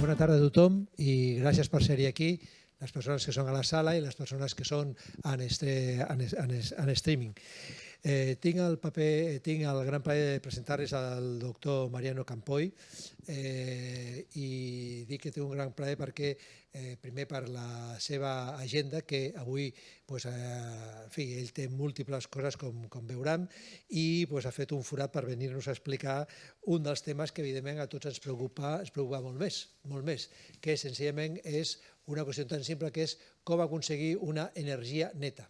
Bona tarda a tothom i gràcies per ser-hi aquí, les persones que són a la sala i les persones que són en streaming. Tinc el gran plaer de presentar-les al doctor Mariano Campoy i dic que té un gran plaer perquè, primer per la seva agenda, que avui ell té múltiples coses com veuran i ha fet un forat per venir-nos a explicar un dels temes que evidentment a tots ens preocupa molt més, que senzillament és una qüestió tan simple que és com aconseguir una energia neta.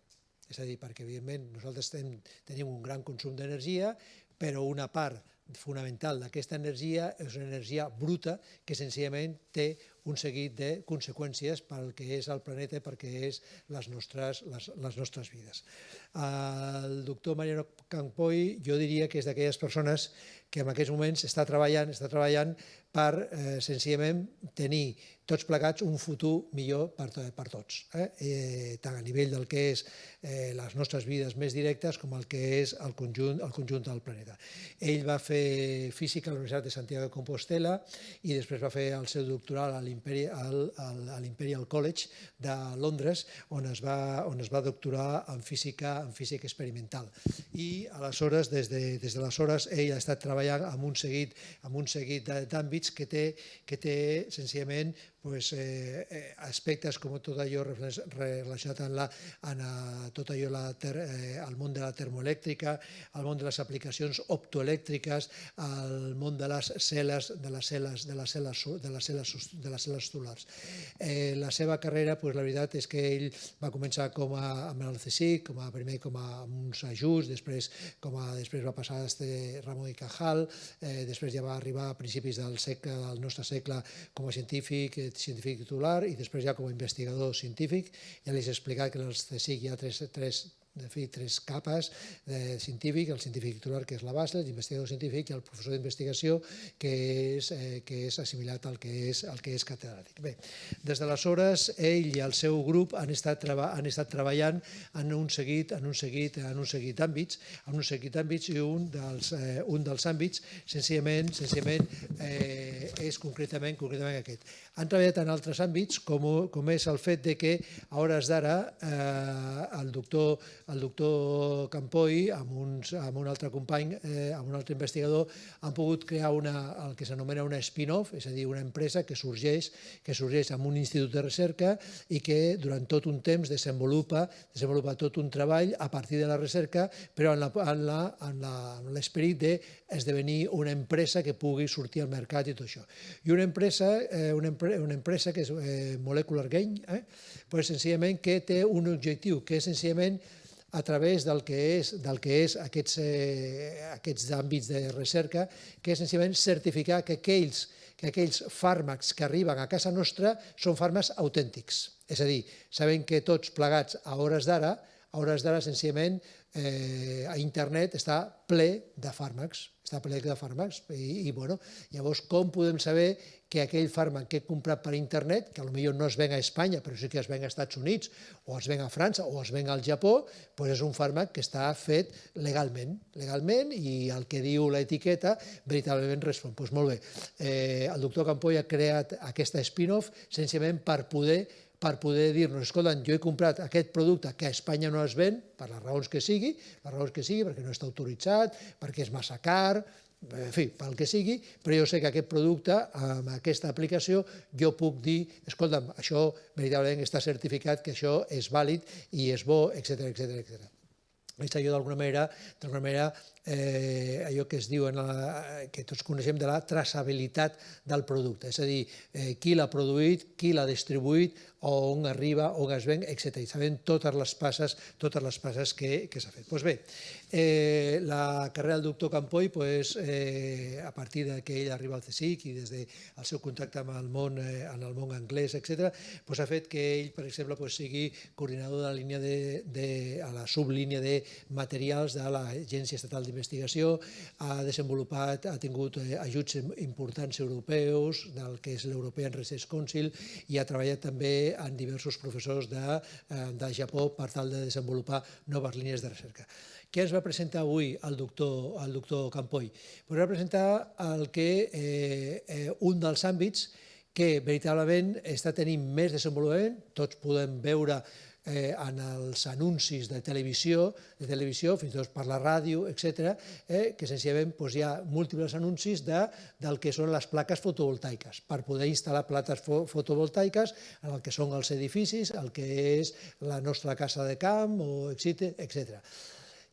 És a dir, perquè evidentment nosaltres tenim un gran consum d'energia, però una part fonamental d'aquesta energia és una energia bruta que senzillament té un seguit de conseqüències pel que és el planeta i pel que és les nostres vides. El doctor Mariano Campoy jo diria que és d'aquelles persones que en aquests moments està treballant per senzillament tenir tots plegats un futur millor per tots, tant a nivell del que és les nostres vides més directes com el que és el conjunt del planeta. Ell va fer física a la Universitat de Santiago de Compostela i després va fer el seu doctorat a l'Imperial College de Londres, on es va doctorar en física experimental. I aleshores, des d'aleshores, ell ha estat treballant en un seguit d'àmbits que té senzillament aspectes com tot allò relacionat amb tot allò al món de la termoelèctrica, al món de les aplicacions optoelèctriques, al món de les cel·les solars. La seva carrera, la veritat és que ell va començar amb el CSIC, primer com a uns ajuts, després va passar a Ramon y Cajal, després ja va arribar a principis del nostre segle com a científic titular i després ja com a investigador científic. Ja li he explicat que en el CSIC hi ha tres capes de científic, el científic titular, que és la base, l'investigador científic i el professor d'investigació, que és assimilat al que és catedràtic. Bé, des d'aleshores, ell i el seu grup han estat treballant en un seguit d'àmbits i un dels àmbits senzillament és concretament aquest. Han treballat en altres àmbits, com és el fet que a hores d'ara el doctor Campoy, amb un altre company, amb un altre investigador, han pogut crear el que s'anomena una spin-off, és a dir, una empresa que sorgeix en un institut de recerca i que durant tot un temps desenvolupa tot un treball a partir de la recerca, però amb l'esperit d'esdevenir una empresa que pugui sortir al mercat i tot això. I una empresa que és Molecular Gain, senzillament que té un objectiu, que és senzillament a través del que és aquests àmbits de recerca, que és senzillament certificar que aquells fàrmacs que arriben a casa nostra són fàrmacs autèntics. És a dir, sabem que tots plegats a hores d'ara, senzillament, a internet està ple de fàrmacs. I llavors com podem saber que aquell fàrmac que he comprat per internet, que potser no es ven a Espanya, però sí que es ven als Estats Units, o es ven a França, o es ven al Japó, és un fàrmac que està fet legalment, i el que diu l'etiqueta veritablement respon. Doncs molt bé, el doctor Campoy ha creat aquesta spin-off senzillament per poder dir-nos, escolta, jo he comprat aquest producte que a Espanya no es ven, per les raons que sigui, perquè no està autoritzat, perquè és massa car, en fi, pel que sigui, però jo sé que aquest producte, amb aquesta aplicació, jo puc dir, escolta'm, això veritablement està certificat, que això és vàlid i és bo, etc. És allò d'alguna manera allò que es diu, que tots coneixem, de la traçabilitat del producte, és a dir, qui l'ha produït, qui l'ha distribuït, on arriba, on es ven, etc. I sabem totes les passes que s'ha fet. Doncs bé, la carrera del doctor Campoy, a partir que ell arriba al CSIC i des del seu contacte amb el món anglès, etc., ha fet que ell, per exemple, sigui coordinador de la sublínia de materials de l'Agència Estatal d'Investigació, ha tingut ajuts importants europeus, del que és l'European Research Council, i ha treballat també amb diversos professors de Japó per tal de desenvolupar noves línies de recerca. Què ens va presentar avui el doctor Campoy? Va presentar un dels àmbits que veritablement està tenint més desenvolupament. Tots podem veure en els anuncis de televisió, fins i tot per la ràdio, etc., que senzillament hi ha múltiples anuncis del que són les plaques fotovoltaiques, per poder instal·lar plaques fotovoltaiques en el que són els edificis, el que és la nostra casa de camp, etc.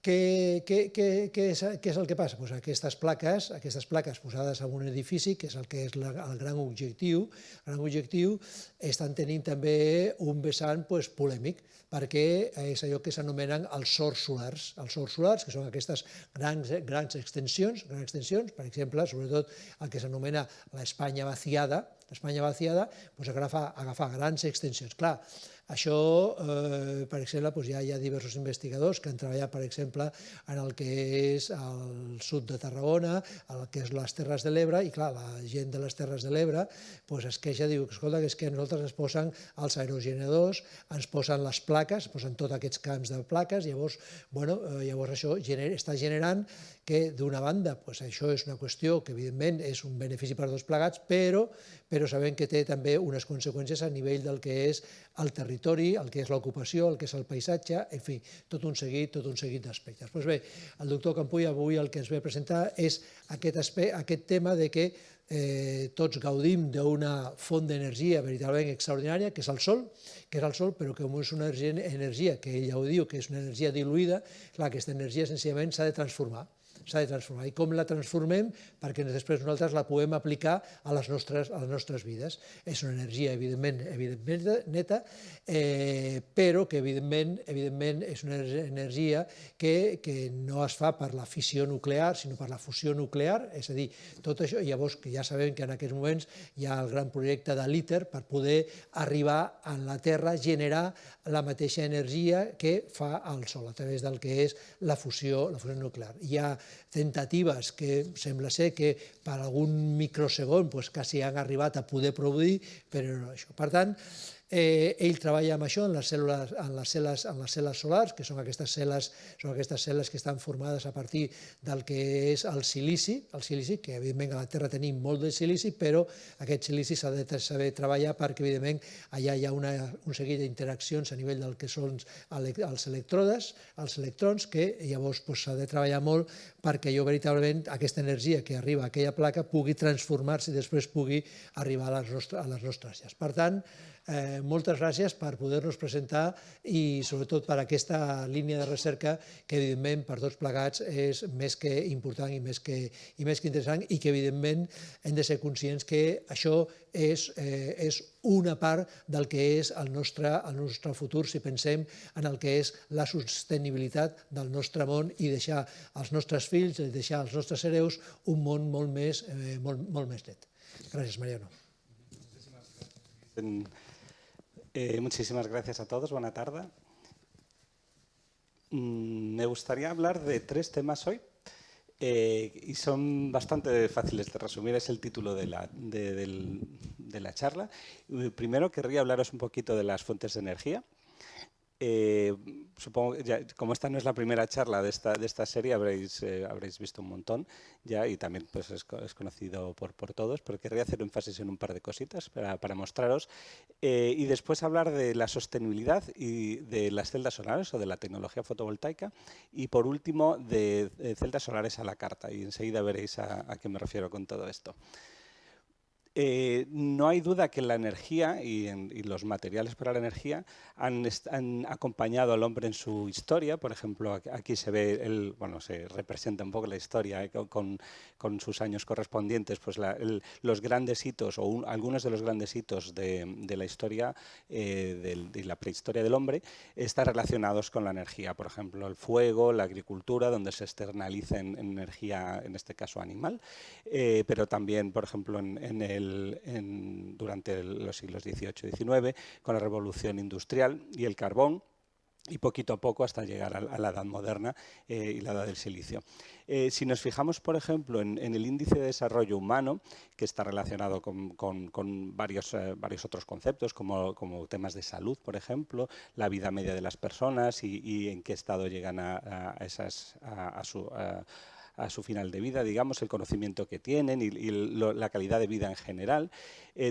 Què és el que passa? Aquestes plaques posades en un edifici, que és el que és el gran objectiu, estan tenint també un vessant polèmic, perquè és allò que s'anomenen els sords solars. Els sords solars, que són aquestes grans extensions, per exemple, sobretot el que s'anomena l'Espanya vaciada, agafar grans extensions. Clar, això, per exemple, ja hi ha diversos investigadors que han treballat, per exemple, en el que és el sud de Tarragona, el que és les Terres de l'Ebre, i clar, la gent de les Terres de l'Ebre es queixa, diu, escolta, que és que a nosaltres ens posen els aerogeneradors, ens posen les plaques, posen tots aquests camps de plaques, llavors això està generant que, d'una banda, això és una qüestió que, evidentment, és un benefici per tots plegats, però sabem que té també unes conseqüències a nivell del que és el territori, el que és l'ocupació, el que és el paisatge, en fi, tot un seguit d'aspectes. Doncs bé, el doctor Campuy avui el que ens ve a presentar és aquest tema de que tots gaudim d'una font d'energia veritablement extraordinària, que és el sol, però que com és una energia que ell ja ho diu, que és una energia diluïda, clar, aquesta energia senzillament s'ha de transformar. I com la transformem perquè després nosaltres la puguem aplicar a les nostres vides. És una energia, evidentment, neta, però que, evidentment, és una energia que no es fa per la fissió nuclear, sinó per la fusió nuclear, és a dir, tot això, llavors que ja sabem que en aquests moments hi ha el gran projecte de l'ITER per poder arribar a la Terra, generar la mateixa energia que fa el Sol, a través del que és la fusió nuclear. Hi ha temptatives que sembla ser que per algun microsegon quasi han arribat a poder produir, però no això. Per tant, ell treballa amb això, en les cel·les solars, que són aquestes cel·les que estan formades a partir del que és el silici, que evidentment a la Terra tenim molt de silici, però aquest silici s'ha de saber treballar perquè evidentment allà hi ha un seguit d'interaccions a nivell del que són els electrons, que llavors s'ha de treballar molt perquè allò veritablement, aquesta energia que arriba a aquella placa pugui transformar-se i després pugui arribar a les nostres llars. Per tant, moltes gràcies per poder-nos presentar i sobretot per aquesta línia de recerca que evidentment per tots plegats és més que important i més que interessant i que evidentment hem de ser conscients que això és una part del que és el nostre futur si pensem en el que és la sostenibilitat del nostre món i deixar als nostres fills, deixar als nostres hereus un món molt més net. Gràcies, Mariano. Muchísimas gracias a todos. Buena tarde. Me gustaría hablar de 3 temas hoy y son bastante fáciles de resumir. Es el título de la charla. Primero querría hablaros un poquito de las fuentes de energía. Supongo que como esta no es la primera charla de esta serie, habréis visto un montón ya y también es conocido por todos, pero querría hacer énfasis en un par de cositas para mostraros y después hablar de la sostenibilidad y de las celdas solares o de la tecnología fotovoltaica y por último de celdas solares a la carta y enseguida veréis a qué me refiero con todo esto. No hay duda que la energía y los materiales para la energía han acompañado al hombre en su historia. Por ejemplo, aquí se ve, se representa un poco la historia con sus años correspondientes, pues los grandes hitos o algunos de los grandes hitos de la historia de la prehistoria del hombre están relacionados con la energía. Por ejemplo, el fuego, la agricultura, donde se externaliza en energía, en este caso animal, pero también, por ejemplo, durante los siglos XVIII y XIX, con la revolución industrial y el carbón, y poquito a poco hasta llegar a la edad moderna y la edad del silicio. Si nos fijamos, por ejemplo, en el índice de desarrollo humano, que está relacionado con varios otros conceptos, como temas de salud, por ejemplo, la vida media de las personas y en qué estado llegan a a su final de vida, digamos, el conocimiento que tienen y la calidad de vida en general.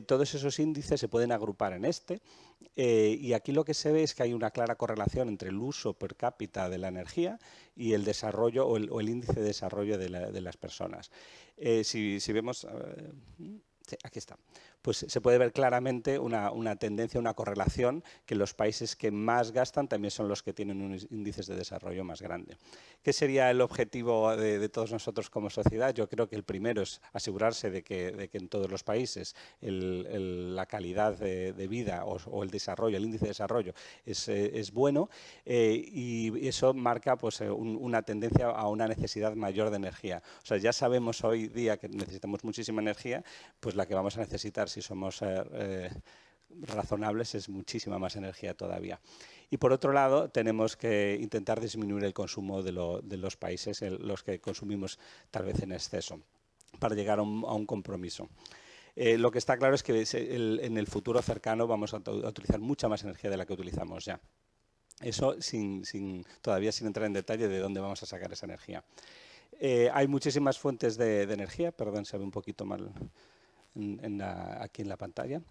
Todos esos índices se pueden agrupar en este. Y aquí lo que se ve es que hay una clara correlación entre el uso per cápita de la energía y el desarrollo o el índice de desarrollo de las personas. Si vemos... sí, aquí está. Pues se puede ver claramente una tendencia, una correlación, que los países que más gastan también son los que tienen unos índices de desarrollo más grande. ¿Qué sería el objetivo de todos nosotros como sociedad? Yo creo que el primero es asegurarse de que en todos los países la calidad de vida o el desarrollo, el índice de desarrollo es bueno, y eso marca pues, una tendencia a una necesidad mayor de energía. O sea, ya sabemos hoy día que necesitamos muchísima energía, pues la que vamos a necesitar si somos razonables es muchísima más energía todavía. Y por otro lado, tenemos que intentar disminuir el consumo de los países en los que consumimos tal vez en exceso, para llegar a un compromiso. Lo que está claro es que en el futuro cercano vamos a utilizar mucha más energía de la que utilizamos ya. Eso todavía sin entrar en detalle de dónde vamos a sacar esa energía. Hay muchísimas fuentes de energía, perdón, se ve un poquito mal aquí en la pantalla.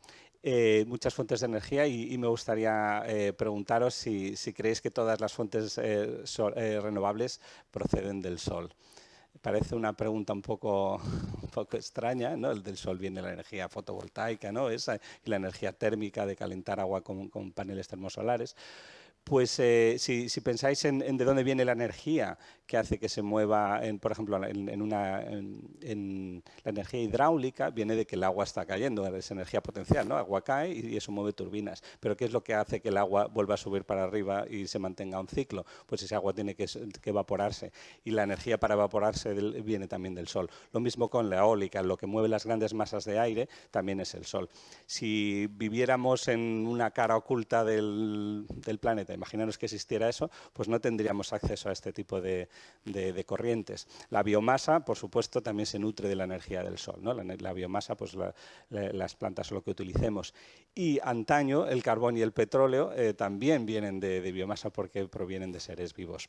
Muchas fuentes de energía y me gustaría preguntaros si creéis que todas las fuentes renovables proceden del sol. Parece una pregunta un poco extraña, ¿no? El del sol viene la energía fotovoltaica, ¿no? Y la energía térmica de calentar agua con paneles termosolares. Pues si pensáis en de dónde viene la energía que hace que se mueva, por ejemplo, en la energía hidráulica, viene de que el agua está cayendo, es energía potencial, ¿no? Agua cae y eso mueve turbinas. Pero ¿qué es lo que hace que el agua vuelva a subir para arriba y se mantenga un ciclo? Pues ese agua tiene que evaporarse, y la energía para evaporarse viene también del sol. Lo mismo con la eólica, lo que mueve las grandes masas de aire también es el sol. Si viviéramos en una cara oculta del planeta, imaginaros que existiera eso, pues no tendríamos acceso a este tipo de corrientes. La biomasa, por supuesto, también se nutre de la energía del sol, ¿no? La biomasa, pues las plantas son lo que utilicemos. Y antaño, el carbón y el petróleo también vienen de biomasa porque provienen de seres vivos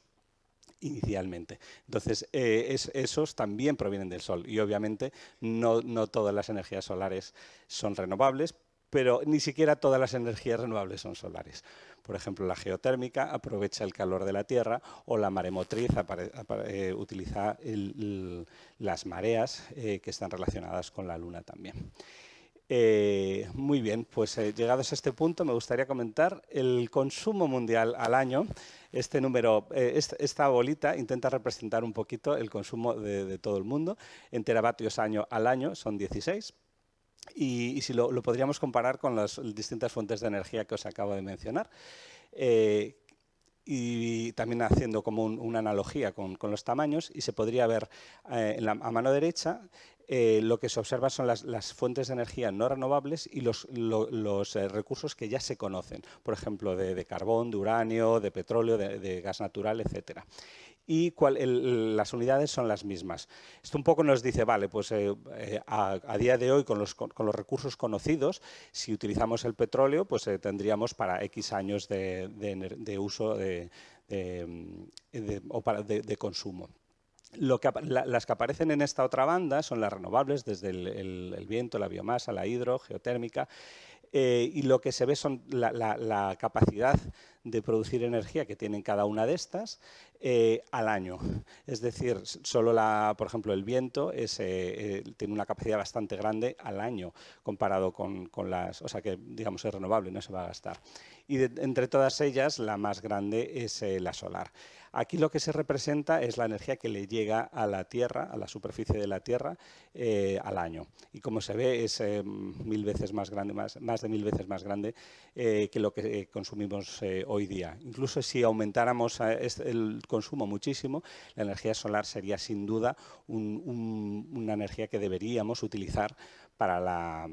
inicialmente. Entonces, esos también provienen del sol y obviamente no todas las energías solares son renovables, pero ni siquiera todas las energías renovables son solares. Por ejemplo, la geotérmica aprovecha el calor de la Tierra, o la maremotriz utiliza las mareas que están relacionadas con la Luna también. Muy bien, pues llegados a este punto me gustaría comentar el consumo mundial al año. Este número, esta bolita intenta representar un poquito el consumo de todo el mundo. En teravatios al año son 16. Y si lo podríamos comparar con las distintas fuentes de energía que os acabo de mencionar. Y también haciendo como una analogía con los tamaños, y se podría ver a mano derecha lo que se observa son las fuentes de energía no renovables y los recursos que ya se conocen, por ejemplo, de carbón, de uranio, de petróleo, de gas natural, etcétera. Y las unidades son las mismas. Esto un poco nos dice, vale, pues a día de hoy con los recursos conocidos, si utilizamos el petróleo, pues tendríamos para X años de uso de consumo. Las que aparecen en esta otra banda son las renovables, desde el viento, la biomasa, la geotérmica, y lo que se ve son la capacidad de producir energía que tienen cada una de estas al año. Es decir, solo por ejemplo, el viento tiene una capacidad bastante grande al año comparado con las... O sea que, digamos, es renovable, no se va a gastar. Y entre todas ellas, la más grande es la solar. Aquí lo que se representa es la energía que le llega a la Tierra, a la superficie de la Tierra, al año. Y como se ve, es 1000 veces más grande, más de 1000 veces más grande que lo que consumimos hoy día. Incluso si aumentáramos el consumo muchísimo, la energía solar sería sin duda una energía que deberíamos utilizar para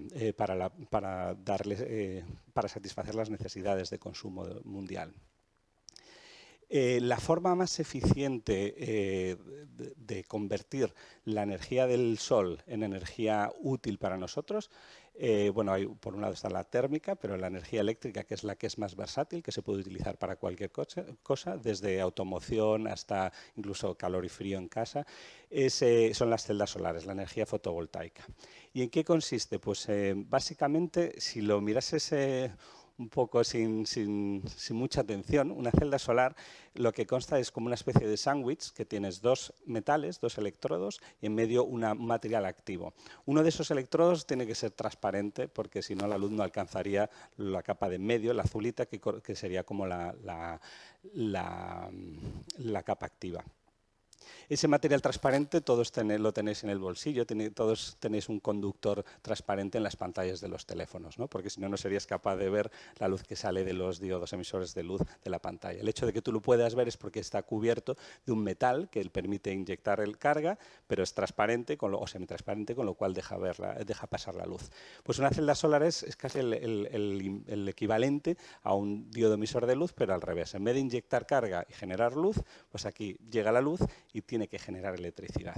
satisfacer las necesidades de consumo mundial. La forma más eficiente de convertir la energía del sol en energía útil para nosotros, bueno, por un lado está la térmica, pero la energía eléctrica, que es la que es más versátil, que se puede utilizar para cualquier cosa, desde automoción hasta incluso calor y frío en casa, son las celdas solares, la energía fotovoltaica. ¿Y en qué consiste? Pues básicamente, si lo mirases un poco sin mucha atención, una celda solar lo que consta es como una especie de sándwich que tienes dos metales, dos electrodos y en medio un material activo. Uno de esos electrodos tiene que ser transparente porque si no la luz no alcanzaría la capa de en medio, la azulita, que sería como la capa activa. Ese material transparente todos lo tenéis en el bolsillo, todos tenéis un conductor transparente en las pantallas de los teléfonos, ¿no? Porque si no, no serías capaz de ver la luz que sale de los diodos emisores de luz de la pantalla. El hecho de que tú lo puedas ver es porque está cubierto de un metal que permite inyectar el carga, pero es transparente o semitransparente, con lo cual deja pasar la luz. Pues una celda solar es casi el equivalente a un diodo emisor de luz, pero al revés. En vez de inyectar carga y generar luz, pues aquí llega la luz y tiene que generar electricidad.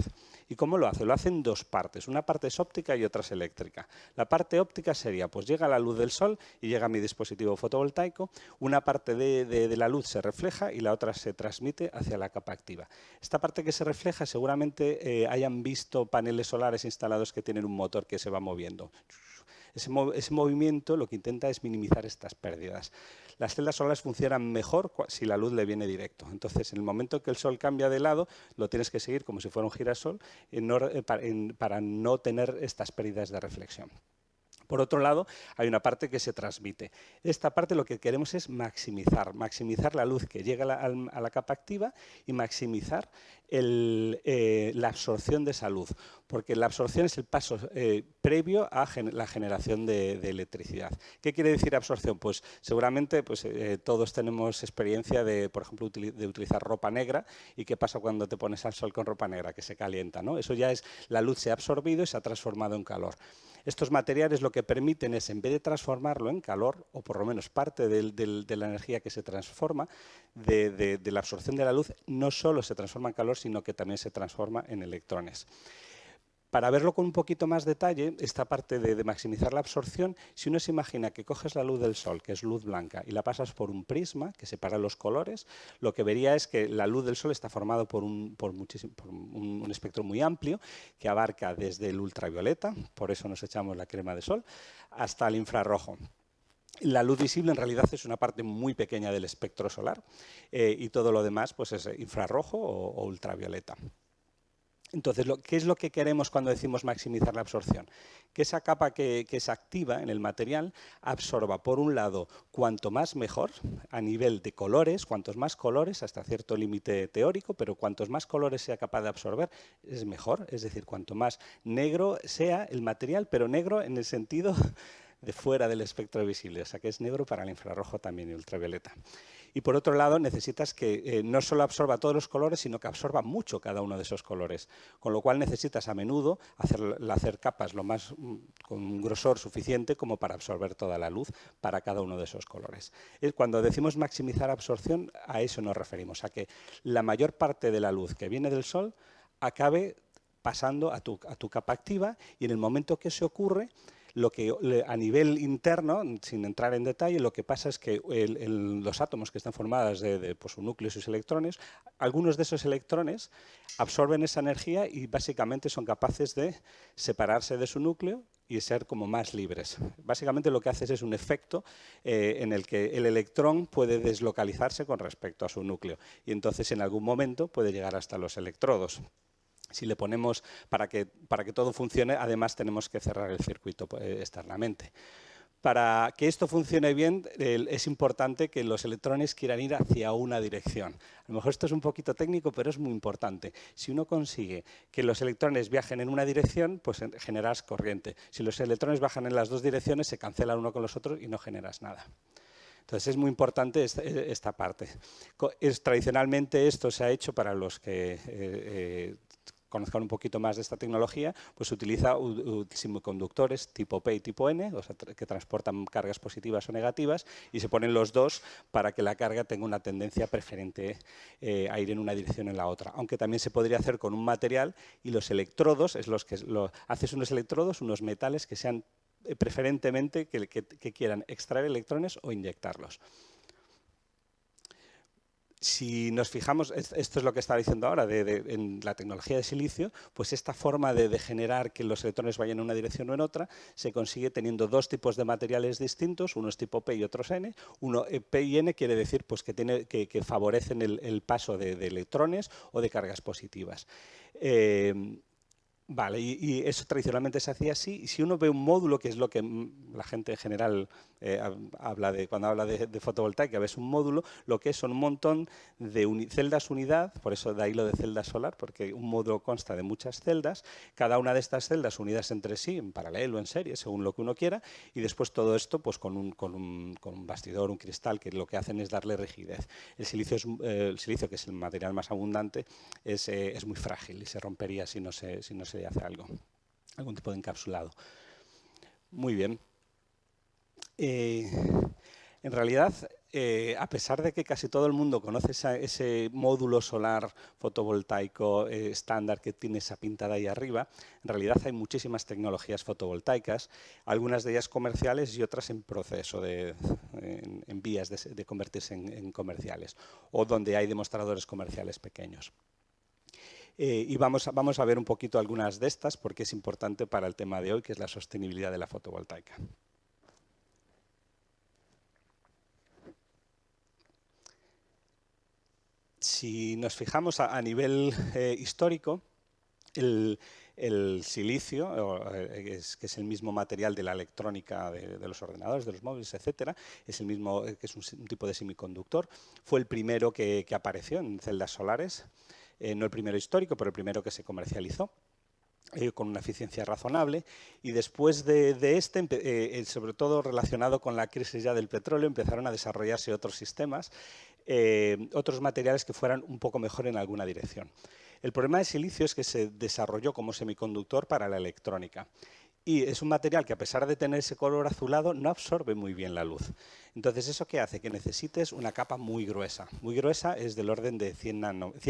¿Y cómo lo hace? Lo hace en dos partes. Una parte es óptica y otra es eléctrica. La parte óptica sería, pues llega la luz del sol y llega a mi dispositivo fotovoltaico. Una parte de la luz se refleja y la otra se transmite hacia la capa activa. Esta parte que se refleja seguramente hayan visto paneles solares instalados que tienen un motor que se va moviendo. Ese movimiento lo que intenta es minimizar estas pérdidas. Las celdas solares funcionan mejor si la luz le viene directo. Entonces, en el momento que el sol cambia de lado, lo tienes que seguir como si fuera un girasol para no tener estas pérdidas de reflexión. Por otro lado, hay una parte que se transmite. Esta parte lo que queremos es maximizar la luz que llega a la capa activa y maximizar la absorción de esa luz, porque la absorción es el paso previo a la generación de electricidad. ¿Qué quiere decir absorción? Pues seguramente todos tenemos experiencia de, por ejemplo, de utilizar ropa negra. ¿Y qué pasa cuando te pones al sol con ropa negra? Que se calienta, ¿no? Eso ya es, la luz se ha absorbido y se ha transformado en calor. Estos materiales lo que permiten es, en vez de transformarlo en calor, o por lo menos parte de la energía que se transforma, de la absorción de la luz, no solo se transforma en calor, sino que también se transforma en electrones. Para verlo con un poquito más detalle, esta parte de maximizar la absorción, si uno se imagina que coges la luz del sol, que es luz blanca, y la pasas por un prisma que separa los colores, lo que vería es que la luz del sol está formado por un espectro muy amplio que abarca desde el ultravioleta, por eso nos echamos la crema de sol, hasta el infrarrojo. La luz visible en realidad es una parte muy pequeña del espectro solar y todo lo demás pues, es infrarrojo o ultravioleta. Entonces, ¿qué es lo que queremos cuando decimos maximizar la absorción? Que esa capa que se activa en el material absorba, por un lado, cuanto más mejor, a nivel de colores, cuantos más colores, hasta cierto límite teórico, pero cuantos más colores sea capaz de absorber, es mejor. Es decir, cuanto más negro sea el material, pero negro en el sentido de fuera del espectro visible, o sea que es negro para el infrarrojo también y ultravioleta. Y por otro lado, necesitas que no solo absorba todos los colores, sino que absorba mucho cada uno de esos colores. Con lo cual necesitas a menudo hacer capas con un grosor suficiente como para absorber toda la luz para cada uno de esos colores. Cuando decimos maximizar absorción, a eso nos referimos, a que la mayor parte de la luz que viene del sol acabe pasando a tu capa activa y en el momento que eso ocurre, lo que a nivel interno, sin entrar en detalle, lo que pasa es que los átomos que están formados de su núcleo y sus electrones, algunos de esos electrones absorben esa energía y básicamente son capaces de separarse de su núcleo y ser como más libres. Básicamente lo que haces es un efecto en el que el electrón puede deslocalizarse con respecto a su núcleo y entonces en algún momento puede llegar hasta los electrodos. Si le ponemos, para que todo funcione, además tenemos que cerrar el circuito externamente. Para que esto funcione bien, es importante que los electrones quieran ir hacia una dirección. A lo mejor esto es un poquito técnico, pero es muy importante. Si uno consigue que los electrones viajen en una dirección, pues generas corriente. Si los electrones bajan en las dos direcciones, se cancelan uno con los otros y no generas nada. Entonces es muy importante esta parte. Tradicionalmente esto se ha hecho para los que conozcan un poquito más de esta tecnología, pues se utiliza semiconductores tipo P y tipo N, o sea, que transportan cargas positivas o negativas, y se ponen los dos para que la carga tenga una tendencia preferente a ir en una dirección o en la otra. Aunque también se podría hacer con un material, y los electrodos, haces unos electrodos, unos metales que sean preferentemente que quieran extraer electrones o inyectarlos. Si nos fijamos, esto es lo que estaba diciendo ahora, en la tecnología de silicio, pues esta forma de generar que los electrones vayan en una dirección o en otra se consigue teniendo dos tipos de materiales distintos, uno es tipo P y otros N. P y N quiere decir pues, que favorecen el paso de electrones o de cargas positivas. Vale, y eso tradicionalmente se hacía así, y si uno ve un módulo, que es lo que la gente en general cuando habla de fotovoltaica, ves un módulo, lo que son un montón de celdas unidad, por eso de ahí lo de celda solar, porque un módulo consta de muchas celdas, cada una de estas celdas unidas entre sí, en paralelo, en serie, según lo que uno quiera, y después todo esto pues con un bastidor, un cristal, que lo que hacen es darle rigidez. El silicio, que es el material más abundante, es muy frágil y se rompería si no se hace algún tipo de encapsulado. Muy bien. En realidad, a pesar de que casi todo el mundo conoce ese módulo solar fotovoltaico estándar que tiene esa pintada ahí arriba, en realidad hay muchísimas tecnologías fotovoltaicas, algunas de ellas comerciales y otras en proceso, en vías de convertirse en comerciales, o donde hay demostradores comerciales pequeños. Y vamos a ver un poquito algunas de estas porque es importante para el tema de hoy, que es la sostenibilidad de la fotovoltaica. Si nos fijamos a nivel histórico, el silicio, que es el mismo material de la electrónica de los ordenadores, de los móviles, etcétera, es el mismo, que es un tipo de semiconductor, fue el primero que apareció en celdas solares, no el primero histórico, pero el primero que se comercializó. Con una eficiencia razonable, y después de sobre todo relacionado con la crisis ya del petróleo, empezaron a desarrollarse otros sistemas, otros materiales que fueran un poco mejor en alguna dirección. El problema de silicio es que se desarrolló como semiconductor para la electrónica. Y es un material que, a pesar de tener ese color azulado, no absorbe muy bien la luz. Entonces, ¿eso qué hace? Que necesites una capa muy gruesa. Muy gruesa es del orden de 100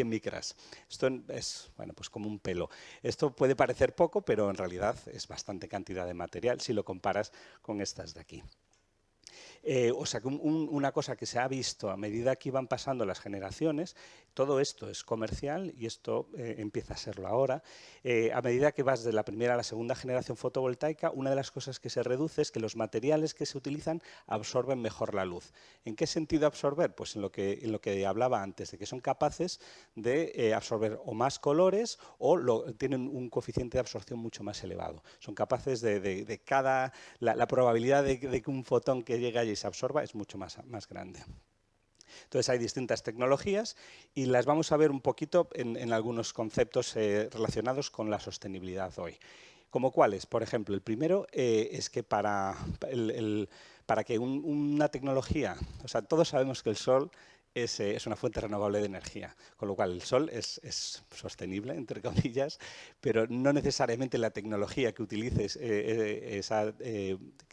micras. Esto es pues como un pelo. Esto puede parecer poco, pero en realidad es bastante cantidad de material si lo comparas con estas de aquí. O sea que una cosa que se ha visto a medida que iban pasando las generaciones, todo esto es comercial y esto empieza a serlo ahora. A medida que vas de la primera a la segunda generación fotovoltaica, una de las cosas que se reduce es que los materiales que se utilizan absorben mejor la luz. ¿En qué sentido absorber? Pues en lo que hablaba antes, de que son capaces de absorber o más colores o tienen un coeficiente de absorción mucho más elevado. Son capaces la probabilidad de que un fotón que llegue allí y se absorba es mucho más grande. Entonces hay distintas tecnologías y las vamos a ver un poquito en algunos conceptos relacionados con la sostenibilidad hoy. ¿Como cuáles? Por ejemplo, el primero es que para que una tecnología, o sea, todos sabemos que el sol es una fuente renovable de energía, con lo cual el sol es sostenible, entre comillas, pero no necesariamente la tecnología que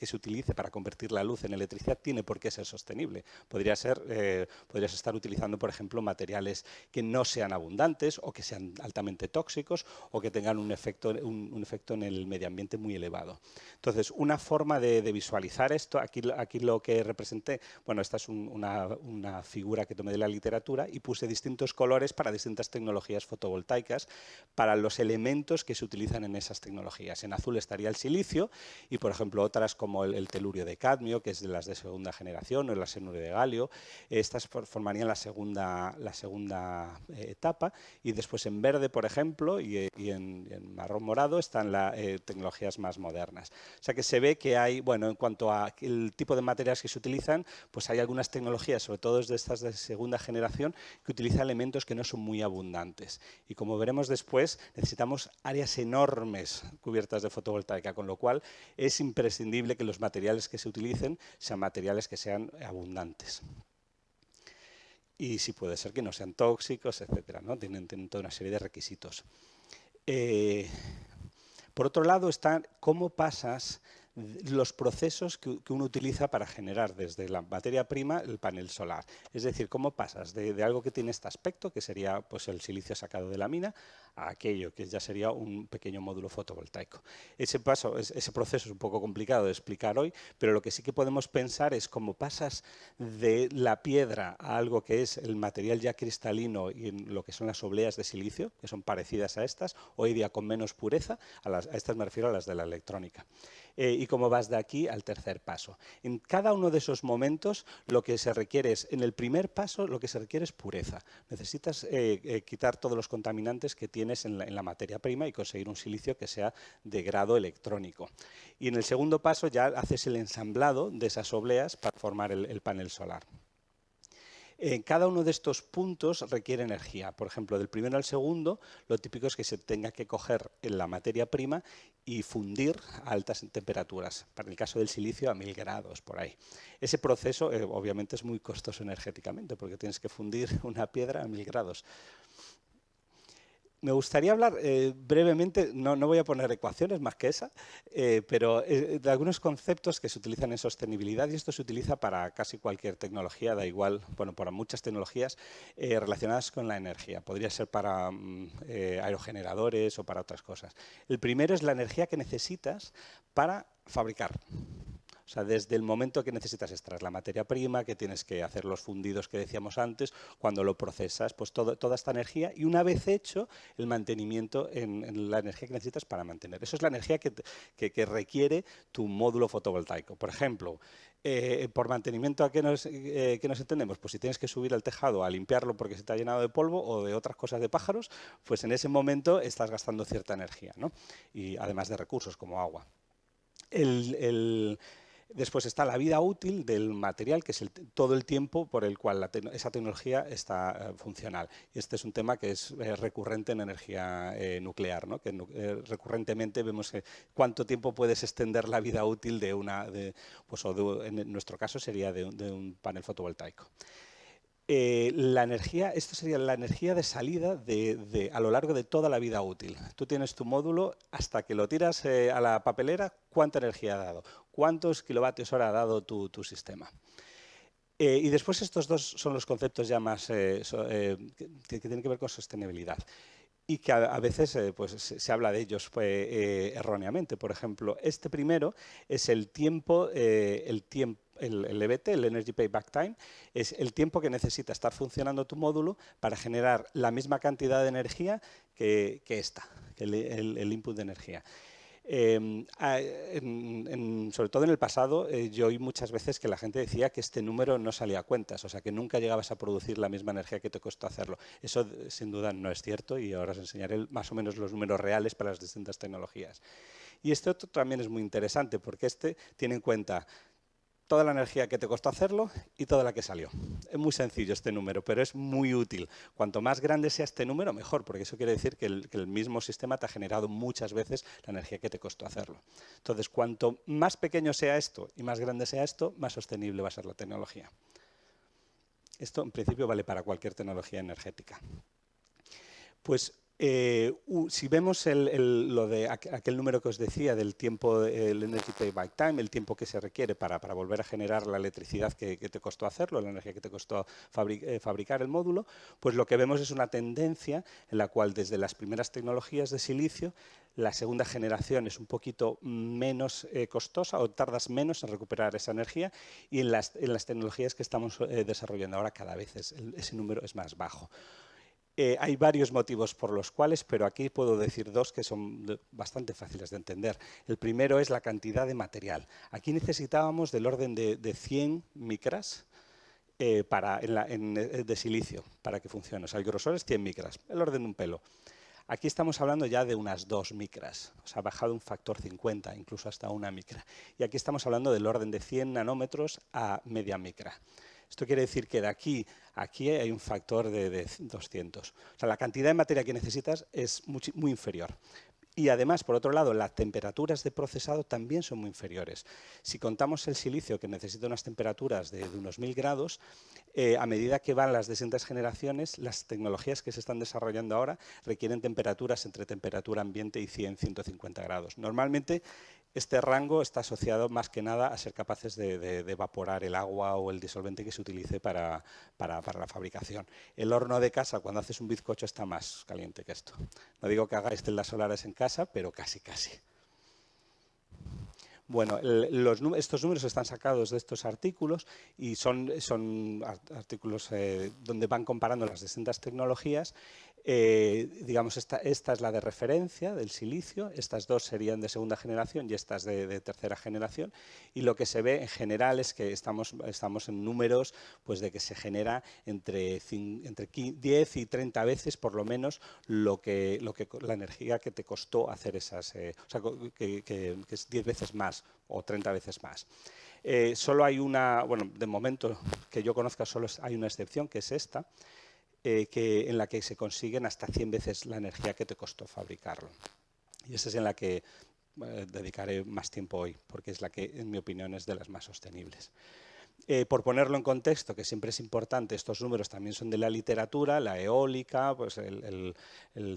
se utilice para convertir la luz en electricidad tiene por qué ser sostenible. Podrías estar utilizando, por ejemplo, materiales que no sean abundantes o que sean altamente tóxicos o que tengan un efecto en el medio ambiente muy elevado. Entonces, una forma de visualizar esto, aquí lo que representé, bueno, esta es una figura que tomé de la literatura y puse distintos colores para distintas tecnologías fotovoltaicas, para los elementos que se utilizan en esas tecnologías. En azul estaría el silicio y, por ejemplo, otras como el telurio de cadmio, que es de las de segunda generación, o el arsenuro de galio. Estas formarían la segunda etapa, y después en verde, por ejemplo, y en marrón morado están las tecnologías más modernas. O sea que se ve que hay, bueno, en cuanto a el tipo de materiales que se utilizan, pues hay algunas tecnologías, sobre todo de estas de segunda generación, que utilizan elementos que no son muy abundantes. Y como veremos después, necesitamos áreas enormes cubiertas de fotovoltaica, con lo cual es imprescindible que los materiales que se utilicen sean materiales que sean abundantes. Y si puede ser que no sean tóxicos, etcétera, ¿no? Tienen toda una serie de requisitos. Por otro lado está cómo pasas los procesos que uno utiliza para generar desde la materia prima el panel solar. Es decir, cómo pasas de algo que tiene este aspecto, que sería pues, el silicio sacado de la mina, a aquello que ya sería un pequeño módulo fotovoltaico. Ese proceso es un poco complicado de explicar hoy, pero lo que sí que podemos pensar es cómo pasas de la piedra a algo que es el material ya cristalino y en lo que son las obleas de silicio, que son parecidas a estas, hoy día con menos pureza, a estas me refiero a las de la electrónica. Y cómo vas de aquí al tercer paso. En cada uno de esos momentos lo que se requiere es, en el primer paso, lo que se requiere es pureza. Necesitas quitar todos los contaminantes que tienes en la materia prima y conseguir un silicio que sea de grado electrónico. Y en el segundo paso ya haces el ensamblado de esas obleas para formar el panel solar. Cada uno de estos puntos requiere energía. Por ejemplo, del primero al segundo, lo típico es que se tenga que coger la materia prima y fundir a altas temperaturas. Para el caso del silicio, a 1000 grados, por ahí. Ese proceso, obviamente, es muy costoso energéticamente, porque tienes que fundir una piedra a 1000 grados. Me gustaría hablar brevemente, no voy a poner ecuaciones más que esa, pero de algunos conceptos que se utilizan en sostenibilidad, y esto se utiliza para casi cualquier tecnología, da igual, bueno, para muchas tecnologías relacionadas con la energía. Podría ser para aerogeneradores o para otras cosas. El primero es la energía que necesitas para fabricar. O sea, desde el momento que necesitas extraer la materia prima, que tienes que hacer los fundidos que decíamos antes, cuando lo procesas, pues toda esta energía, y una vez hecho, el mantenimiento en la energía que necesitas para mantener. Eso es la energía que requiere tu módulo fotovoltaico. Por ejemplo, por mantenimiento, ¿a qué nos entendemos? Pues si tienes que subir al tejado a limpiarlo porque se te ha llenado de polvo o de otras cosas de pájaros, pues en ese momento estás gastando cierta energía, ¿no? Y además de recursos como agua. Después está la vida útil del material, que es todo el tiempo por el cual esa tecnología está funcional. Y este es un tema que es recurrente en energía nuclear, ¿no? Que recurrentemente vemos cuánto tiempo puedes extender la vida útil de en nuestro caso sería de un panel fotovoltaico. La energía, esto sería la energía de salida a lo largo de toda la vida útil. Tú tienes tu módulo, hasta que lo tiras a la papelera, ¿cuánta energía ha dado? ¿Cuántos kilovatios hora ha dado tu sistema? Y después estos dos son los conceptos ya más que tienen que ver con sostenibilidad y que a veces pues, se habla de ellos erróneamente. Por ejemplo, este primero es el tiempo, el EBT, el Energy Payback Time, es el tiempo que necesita estar funcionando tu módulo para generar la misma cantidad de energía que el input de energía. Sobre todo en el pasado, yo oí muchas veces que la gente decía que este número no salía a cuentas, o sea, que nunca llegabas a producir la misma energía que te costó hacerlo. Eso, sin duda, no es cierto y ahora os enseñaré más o menos los números reales para las distintas tecnologías. Y este otro también es muy interesante porque este tiene en cuenta toda la energía que te costó hacerlo y toda la que salió. Es muy sencillo este número, pero es muy útil. Cuanto más grande sea este número, mejor, porque eso quiere decir que el mismo sistema te ha generado muchas veces la energía que te costó hacerlo. Entonces, cuanto más pequeño sea esto y más grande sea esto, más sostenible va a ser la tecnología. Esto, en principio, vale para cualquier tecnología energética. Pues si vemos aquel número que os decía del tiempo, el Energy Payback Time, el tiempo que se requiere para volver a generar la electricidad que te costó hacerlo, la energía que te costó fabricar el módulo, pues lo que vemos es una tendencia en la cual desde las primeras tecnologías de silicio, la segunda generación es un poquito menos costosa o tardas menos en recuperar esa energía y en las tecnologías que estamos desarrollando ahora cada vez ese número es más bajo. Hay varios motivos por los cuales, pero aquí puedo decir dos que son bastante fáciles de entender. El primero es la cantidad de material. Aquí necesitábamos del orden de 100 micras de silicio para que funcione. O sea, el grosor es 100 micras, el orden de un pelo. Aquí estamos hablando ya de unas 2 micras, o sea, ha bajado un factor 50, incluso hasta 1 micra. Y aquí estamos hablando del orden de 100 nanómetros a media micra. Esto quiere decir que de aquí a aquí hay un factor de 200. O sea, la cantidad de materia que necesitas es muy inferior. Y además, por otro lado, las temperaturas de procesado también son muy inferiores. Si contamos el silicio, que necesita unas temperaturas de unos 1000 grados, a medida que van las distintas generaciones, las tecnologías que se están desarrollando ahora requieren temperaturas entre temperatura ambiente y 100-150 grados. Normalmente, este rango está asociado más que nada a ser capaces de evaporar el agua o el disolvente que se utilice para la fabricación. El horno de casa, cuando haces un bizcocho, está más caliente que esto. No digo que hagáis celdas solares en casa, pero casi, casi. Bueno, estos números están sacados de estos artículos y son artículos donde van comparando las distintas tecnologías. Digamos, esta es la de referencia del silicio, estas dos serían de segunda generación y estas de tercera generación, y lo que se ve en general es que estamos en números pues, de que se genera entre 10 y 30 veces por lo menos la energía que te costó hacer esas, o sea, que es 10 veces más o 30 veces más. Solo hay una, bueno, de momento que yo conozca solo hay una excepción, que es esta, en la que se consiguen hasta 100 veces la energía que te costó fabricarlo. Y esa es en la que dedicaré más tiempo hoy, porque es la que, en mi opinión, es de las más sostenibles. Por ponerlo en contexto, que siempre es importante, estos números también son de la literatura, la eólica, pues el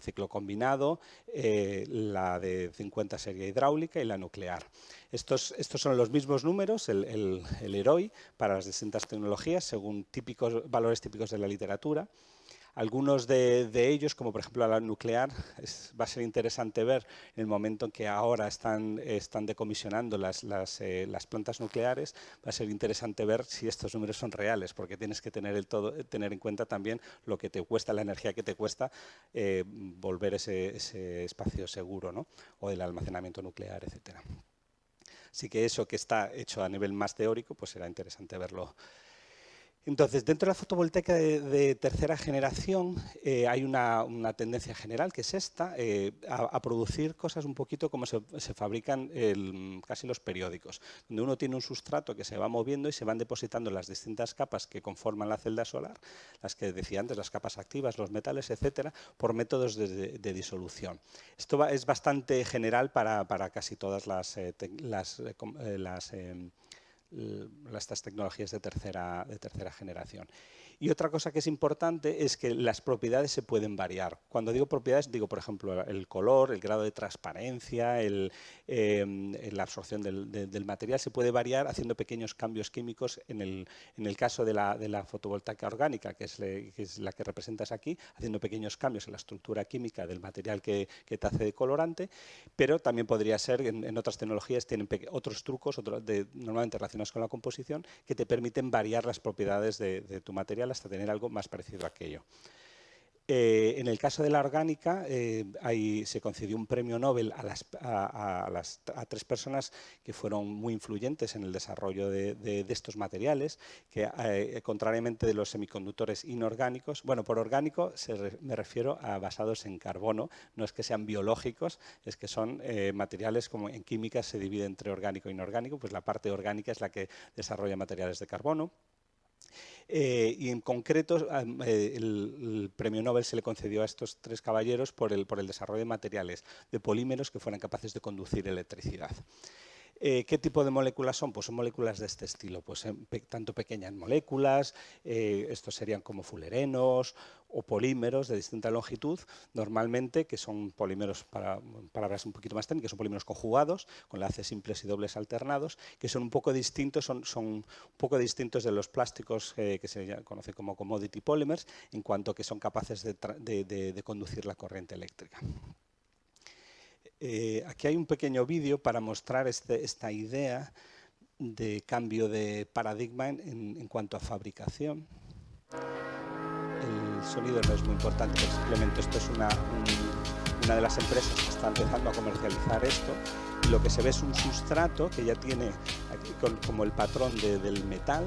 ciclo combinado, la de 50 serie hidráulica y la nuclear. Estos son los mismos números, el EROI, para las distintas tecnologías, según valores típicos de la literatura. Algunos de ellos, como por ejemplo la nuclear, va a ser interesante ver en el momento en que ahora están decomisionando las plantas nucleares, va a ser interesante ver si estos números son reales, porque tienes que tener en cuenta también lo que te cuesta, la energía que te cuesta volver ese espacio seguro, ¿no? O el almacenamiento nuclear, etcétera. Así que eso que está hecho a nivel más teórico, pues será interesante verlo. Entonces, dentro de la fotovoltaica de tercera generación hay una tendencia general, que es esta, a producir cosas un poquito como se fabrican casi los periódicos, donde uno tiene un sustrato que se va moviendo y se van depositando las distintas capas que conforman la celda solar, las que decía antes, las capas activas, los metales, etcétera, por métodos de disolución. Esto es bastante general para casi todas estas tecnologías de tercera generación. Y otra cosa que es importante es que las propiedades se pueden variar. Cuando digo propiedades, digo, por ejemplo, el color, el grado de transparencia, la absorción del material se puede variar haciendo pequeños cambios químicos. En el caso de la fotovoltaica orgánica, que es la que representas aquí, haciendo pequeños cambios en la estructura química del material que te hace de colorante, pero también podría ser, en otras tecnologías tienen otros trucos, normalmente relacionados con la composición, que te permiten variar las propiedades de tu material hasta tener algo más parecido a aquello. En el caso de la orgánica, se concedió un premio Nobel a 3 personas que fueron muy influyentes en el desarrollo de estos materiales, que contrariamente de los semiconductores inorgánicos, bueno, por orgánico me refiero a basados en carbono, no es que sean biológicos, es que son materiales como en química se divide entre orgánico e inorgánico, pues la parte orgánica es la que desarrolla materiales de carbono. Y en concreto el premio Nobel se le concedió a estos 3 caballeros por el desarrollo de materiales, de polímeros que fueran capaces de conducir electricidad. ¿Qué tipo de moléculas son? Pues son moléculas de este estilo, pues tanto pequeñas moléculas, estos serían como fulerenos o polímeros de distinta longitud, normalmente, que son polímeros, para palabras un poquito más técnicas, son polímeros conjugados, con enlaces simples y dobles alternados, que son un poco distintos, son un poco distintos de los plásticos que se conocen como commodity polymers, en cuanto que son capaces de conducir la corriente eléctrica. Aquí hay un pequeño vídeo para mostrar esta idea de cambio de paradigma en cuanto a fabricación. El sonido no es muy importante, pero simplemente esto es una de las empresas que está empezando a comercializar esto. Y lo que se ve es un sustrato que ya tiene aquí como el patrón del metal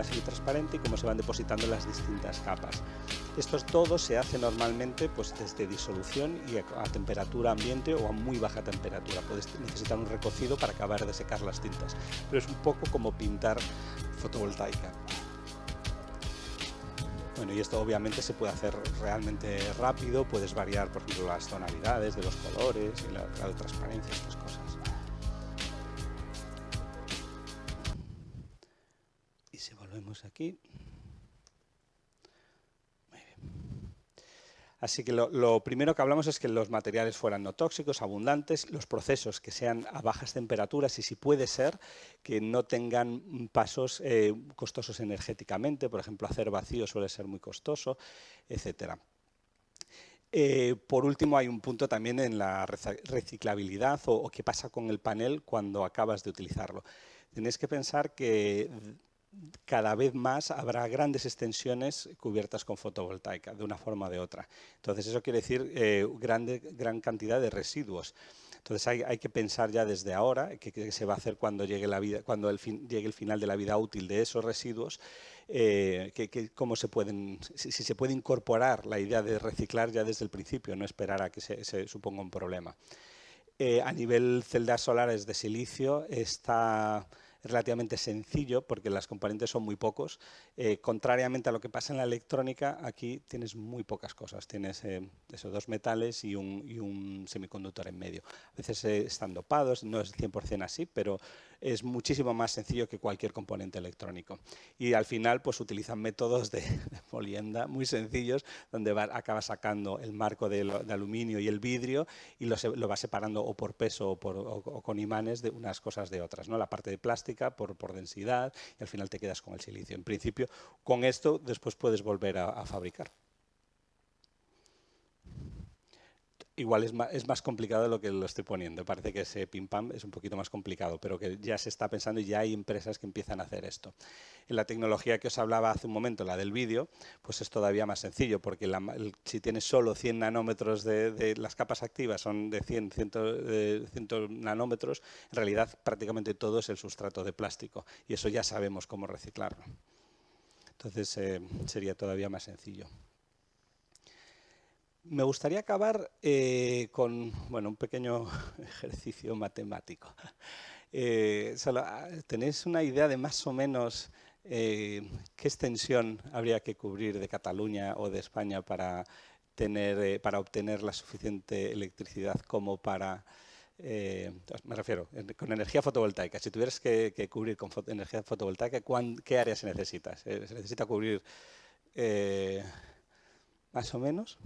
semitransparente, y cómo se van depositando las distintas capas. Esto todo se hace normalmente pues, desde disolución y a temperatura ambiente o a muy baja temperatura. Puedes necesitar un recocido para acabar de secar las tintas, pero es un poco como pintar fotovoltaica. Bueno, y esto obviamente se puede hacer realmente rápido, puedes variar, por ejemplo, las tonalidades de los colores y la grado de transparencia, estas cosas. Y si volvemos aquí. Muy bien. Así que lo primero que hablamos es que los materiales fueran no tóxicos, abundantes, los procesos que sean a bajas temperaturas y, si puede ser, que no tengan pasos costosos energéticamente. Por ejemplo, hacer vacío suele ser muy costoso, etcétera. Por último, hay un punto también en la reciclabilidad o qué pasa con el panel cuando acabas de utilizarlo. Tenéis que pensar que cada vez más habrá grandes extensiones cubiertas con fotovoltaica, de una forma o de otra. Entonces, eso quiere decir gran cantidad de residuos. Entonces, hay que pensar ya desde ahora qué se va a hacer cuando llegue llegue el final de la vida útil de esos residuos, cómo si se puede incorporar la idea de reciclar ya desde el principio, no esperar a que se suponga un problema. A nivel celdas solares de silicio está relativamente sencillo porque las componentes son muy pocos. Contrariamente a lo que pasa en la electrónica, aquí tienes muy pocas cosas. Tienes dos metales y un semiconductor en medio. A veces están dopados, no es 100% así, pero es muchísimo más sencillo que cualquier componente electrónico. Y al final pues utilizan métodos de molienda muy sencillos, donde acaba sacando el marco de aluminio y el vidrio y lo va separando o por peso o con imanes de unas cosas de otras, ¿no? La parte de plástica por densidad, y al final te quedas con el silicio. En principio, con esto después puedes volver a fabricar. Igual es más complicado de lo que lo estoy poniendo. Parece que ese pim pam es un poquito más complicado, pero que ya se está pensando y ya hay empresas que empiezan a hacer esto. En la tecnología que os hablaba hace un momento, la del vídeo, pues es todavía más sencillo, porque si tienes solo 100 nanómetros las capas activas son de 100 nanómetros, en realidad prácticamente todo es el sustrato de plástico, y eso ya sabemos cómo reciclarlo. Entonces sería todavía más sencillo. Me gustaría acabar con un pequeño ejercicio matemático. ¿Tenéis una idea de más o menos qué extensión habría que cubrir de Cataluña o de España para obtener la suficiente electricidad como para... me refiero, con energía fotovoltaica. Si tuvieras que cubrir con energía fotovoltaica, ¿qué área se necesita? ¿Se necesita cubrir más o menos?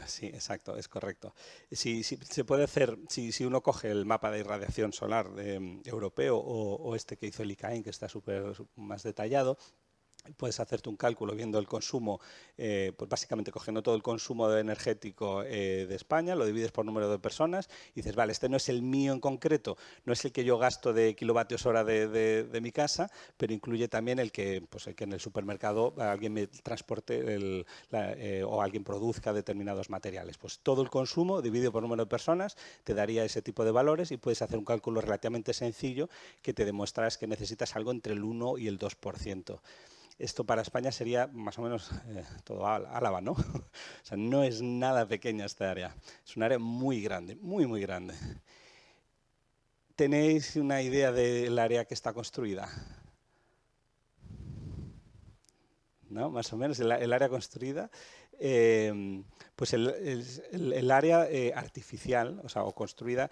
Sí, exacto, es correcto. Se puede hacer, si uno coge el mapa de irradiación solar europeo o este que hizo el ICAEN, que está más detallado, puedes hacerte un cálculo viendo el consumo, pues básicamente cogiendo todo el consumo energético de España, lo divides por número de personas y dices, vale, este no es el mío en concreto, no es el que yo gasto de kilovatios hora de mi casa, pero incluye también el que en el supermercado alguien me transporte o alguien produzca determinados materiales. Pues todo el consumo dividido por número de personas te daría ese tipo de valores y puedes hacer un cálculo relativamente sencillo que te demuestra que necesitas algo entre el 1 y el 2%. Esto para España sería más o menos todo Álava, ¿no? O sea, no es nada pequeña esta área. Es un área muy grande, muy, muy grande. ¿Tenéis una idea del área que está construida? ¿No? Más o menos, el área construida. Pues el área artificial, o construida,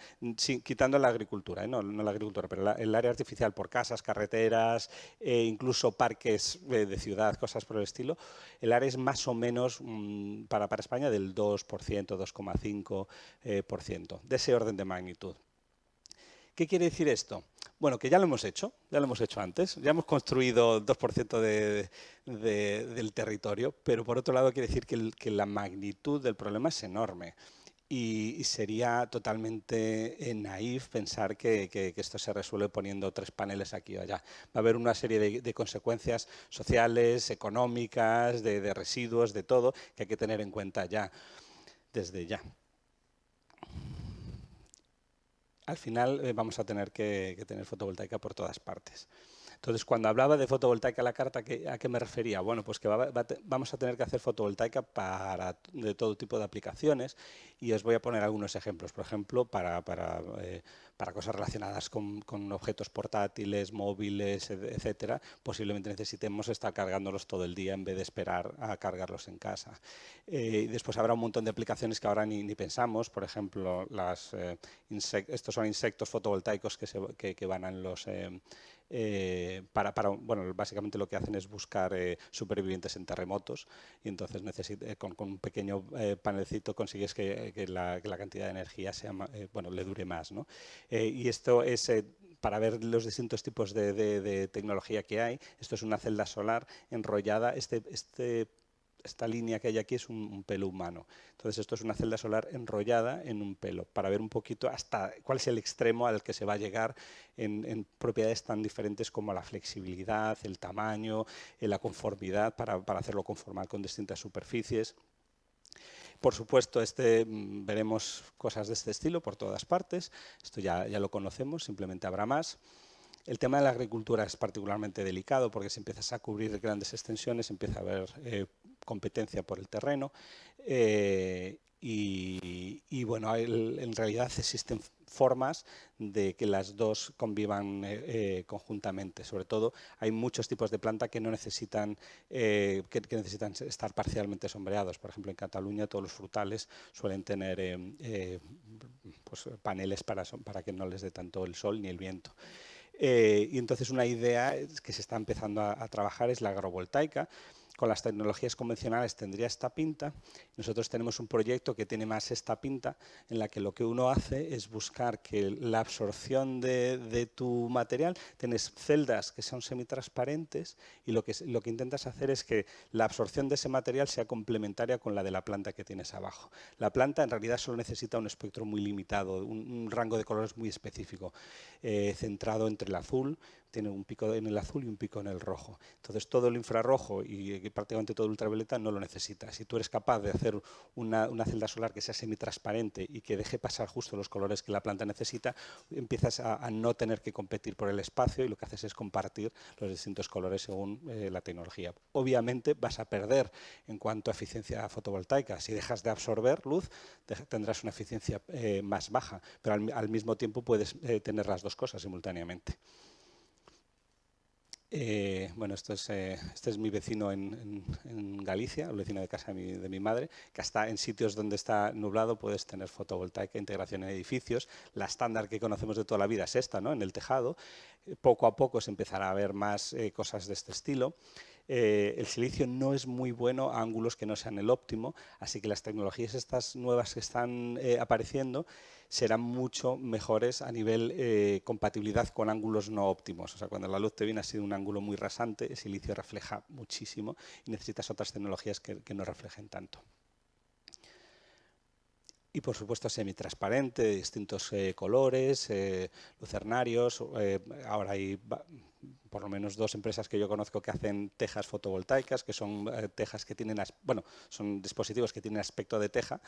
quitando la agricultura, no la agricultura, pero el área artificial por casas, carreteras, incluso parques de ciudad, cosas por el estilo, el área es más o menos para España del 2%, 2,5%, de ese orden de magnitud. ¿Qué quiere decir esto? Bueno, que ya lo hemos hecho antes, ya hemos construido 2% del territorio, pero por otro lado quiere decir que la magnitud del problema es enorme y sería totalmente naif pensar que esto se resuelve poniendo 3 paneles aquí o allá. Va a haber una serie de consecuencias sociales, económicas, de residuos, de todo, que hay que tener en cuenta ya, desde ya. Al final vamos a tener que tener fotovoltaica por todas partes. Entonces, cuando hablaba de fotovoltaica a la carta, ¿a qué me refería? Bueno, pues que vamos a tener que hacer fotovoltaica de todo tipo de aplicaciones, y os voy a poner algunos ejemplos. Por ejemplo, para cosas relacionadas con objetos portátiles, móviles, etcétera, posiblemente necesitemos estar cargándolos todo el día en vez de esperar a cargarlos en casa. Y después habrá un montón de aplicaciones que ahora ni pensamos. Por ejemplo, estos son insectos fotovoltaicos que van en los... bueno, básicamente lo que hacen es buscar supervivientes en terremotos, y entonces con un pequeño panelcito consigues que la cantidad de energía bueno, le dure más, ¿no? Y esto es... para ver los distintos tipos de tecnología que hay, esto es una celda solar enrollada. Esta línea que hay aquí es un pelo humano. Entonces, esto es una celda solar enrollada en un pelo, para ver un poquito hasta cuál es el extremo al que se va a llegar en propiedades tan diferentes como la flexibilidad, el tamaño, la conformidad, para hacerlo conformar con distintas superficies. Por supuesto, veremos cosas de este estilo por todas partes. Esto ya lo conocemos, simplemente habrá más. El tema de la agricultura es particularmente delicado, porque si empiezas a cubrir grandes extensiones empieza a haber competencia por el terreno, y bueno, en realidad existen formas de que las dos convivan conjuntamente. Sobre todo, hay muchos tipos de planta que no necesitan, que necesitan estar parcialmente sombreados. Por ejemplo, en Cataluña todos los frutales suelen tener pues, paneles para que no les dé tanto el sol ni el viento. Y entonces una idea que se está empezando a trabajar es la agrovoltaica. Con las tecnologías convencionales tendría esta pinta. Nosotros tenemos un proyecto que tiene más esta pinta, en la que lo que uno hace es buscar que la absorción de tu material, tienes celdas que son semitransparentes, y lo que intentas hacer es que la absorción de ese material sea complementaria con la de la planta que tienes abajo. La planta en realidad solo necesita un espectro muy limitado, un rango de colores muy específico, centrado entre el azul. Tiene un pico en el azul y un pico en el rojo. Entonces, todo el infrarrojo y prácticamente todo el ultravioleta no lo necesita. Si tú eres capaz de hacer una celda solar que sea semitransparente y que deje pasar justo los colores que la planta necesita, empiezas a no tener que competir por el espacio, y lo que haces es compartir los distintos colores según la tecnología. Obviamente vas a perder en cuanto a eficiencia fotovoltaica. Si dejas de absorber luz, tendrás una eficiencia más baja, pero al mismo tiempo puedes tener las dos cosas simultáneamente. Bueno, este es mi vecino en Galicia, el vecino de casa de mi madre, que hasta en sitios donde está nublado puedes tener fotovoltaica, integración en edificios. La estándar que conocemos de toda la vida es esta, ¿no? En el tejado. Poco a poco se empezará a ver más cosas de este estilo. El silicio no es muy bueno a ángulos que no sean el óptimo, así que las tecnologías estas nuevas que están apareciendo serán mucho mejores a nivel compatibilidad con ángulos no óptimos. O sea, cuando la luz te viene así de un ángulo muy rasante, el silicio refleja muchísimo y necesitas otras tecnologías que no reflejen tanto. Y por supuesto semitransparente, de distintos colores, lucernarios. Ahora hay por lo menos 2 empresas que yo conozco que hacen tejas fotovoltaicas, que son tejas que tienen, bueno, son dispositivos que tienen aspecto de teja,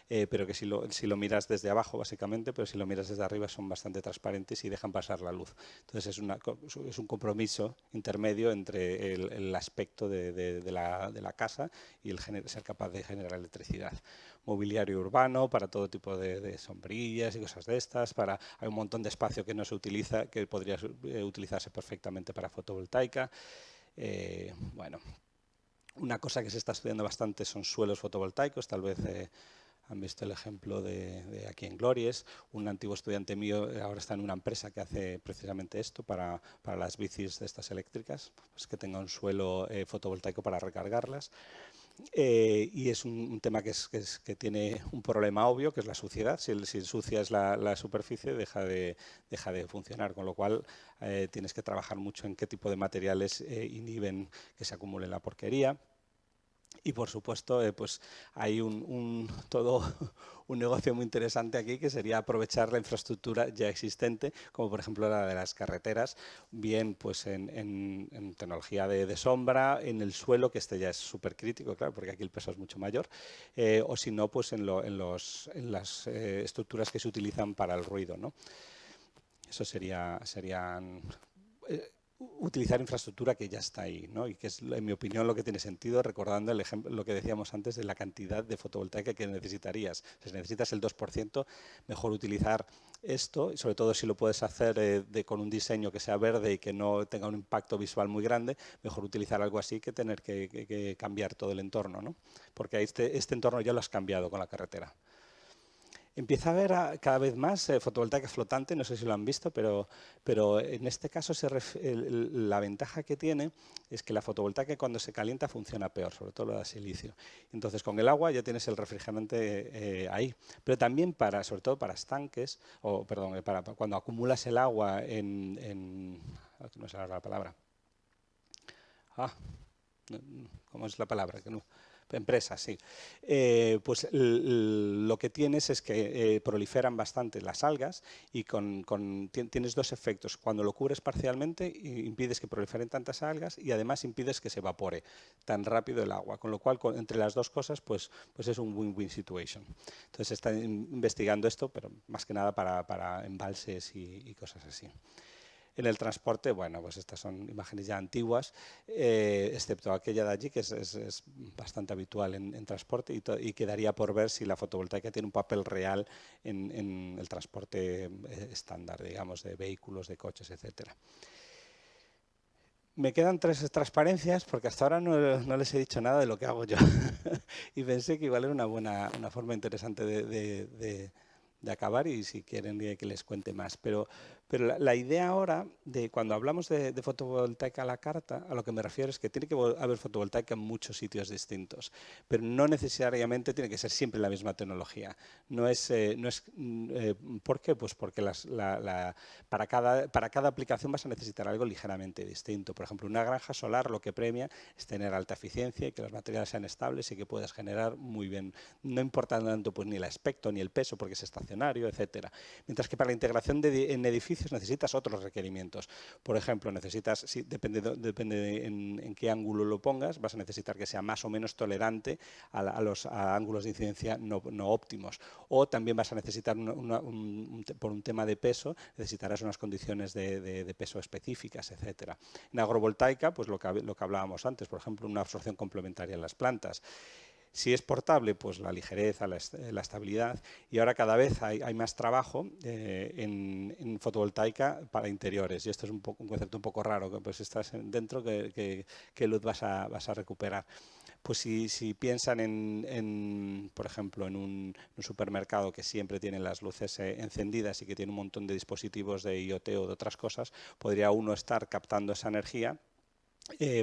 pero que si lo miras desde abajo, básicamente, pero si lo miras desde arriba son bastante transparentes y dejan pasar la luz. Entonces es un compromiso intermedio entre el aspecto de la casa y ser capaz de generar electricidad. Mobiliario urbano para todo tipo de sombrillas y cosas de estas. Hay un montón de espacio que no se utiliza, que podría utilizarse perfectamente para fotovoltaica. Bueno, una cosa que se está estudiando bastante son suelos fotovoltaicos. Tal vez han visto el ejemplo de aquí en Glories. Un antiguo estudiante mío ahora está en una empresa que hace precisamente esto para las bicis de estas eléctricas, pues que tenga un suelo fotovoltaico para recargarlas. Y es un tema que tiene un problema obvio, que es la suciedad. Si ensucias la superficie, deja de funcionar, con lo cual tienes que trabajar mucho en qué tipo de materiales inhiben que se acumule la porquería. Y por supuesto, pues hay todo un negocio muy interesante aquí, que sería aprovechar la infraestructura ya existente, como por ejemplo la de las carreteras, bien pues en tecnología de sombra, en el suelo, que este ya es súper crítico, claro, porque aquí el peso es mucho mayor, o si no, pues en las estructuras que se utilizan para el ruido, ¿no? Eso serían... utilizar infraestructura que ya está ahí, ¿no? Y que es, en mi opinión, lo que tiene sentido, recordando el ejemplo, lo que decíamos antes de la cantidad de fotovoltaica que necesitarías. Si necesitas el 2%, mejor utilizar esto, y sobre todo si lo puedes hacer con un diseño que sea verde y que no tenga un impacto visual muy grande, mejor utilizar algo así que tener que cambiar todo el entorno, ¿no? Porque este entorno ya lo has cambiado con la carretera. Empieza a haber cada vez más fotovoltaica flotante, no sé si lo han visto, pero en este caso la ventaja que tiene es que la fotovoltaica cuando se calienta funciona peor, sobre todo la de silicio. Entonces con el agua ya tienes el refrigerante ahí, pero también sobre todo para estanques, o perdón, para cuando acumulas el agua no sé la palabra. ¿Cómo es la palabra? Que no. Empresas, sí. Pues lo que tienes es que proliferan bastante las algas y tienes dos efectos. Cuando lo cubres parcialmente, impides que proliferen tantas algas y además impides que se evapore tan rápido el agua. Con lo cual, entre las dos cosas, pues es un win-win situation. Entonces, están investigando esto, pero más que nada para embalses y cosas así. En el transporte, bueno, pues estas son imágenes ya antiguas, excepto aquella de allí, que es bastante habitual en transporte y quedaría por ver si la fotovoltaica tiene un papel real en el transporte estándar, digamos, de vehículos, de coches, etcétera. Me quedan 3 transparencias porque hasta ahora no les he dicho nada de lo que hago yo y pensé que igual era una forma interesante de acabar y si quieren que les cuente más. Pero la idea ahora, de cuando hablamos de fotovoltaica a la carta, a lo que me refiero es que tiene que haber fotovoltaica en muchos sitios distintos, pero no necesariamente tiene que ser siempre la misma tecnología. ¿Por qué? Pues porque para cada aplicación vas a necesitar algo ligeramente distinto. Por ejemplo, una granja solar lo que premia es tener alta eficiencia y que los materiales sean estables y que puedas generar muy bien. No importa tanto pues, ni el aspecto ni el peso porque es estacionario, etcétera. Mientras que para la integración en edificios necesitas otros requerimientos. Por ejemplo, depende en qué ángulo lo pongas, vas a necesitar que sea más o menos tolerante a ángulos de incidencia no óptimos. O también vas a necesitar, por un tema de peso, necesitarás unas condiciones de peso específicas, etcétera. En agrovoltaica, pues lo que hablábamos antes, por ejemplo, una absorción complementaria en las plantas. Si es portable, pues la ligereza, la estabilidad. Y ahora cada vez hay más trabajo en fotovoltaica para interiores. Y esto es un concepto un poco raro, que pues estás dentro, ¿qué luz vas a recuperar? Pues si piensan por ejemplo, en un supermercado que siempre tiene las luces encendidas y que tiene un montón de dispositivos de IoT o de otras cosas, podría uno estar captando esa energía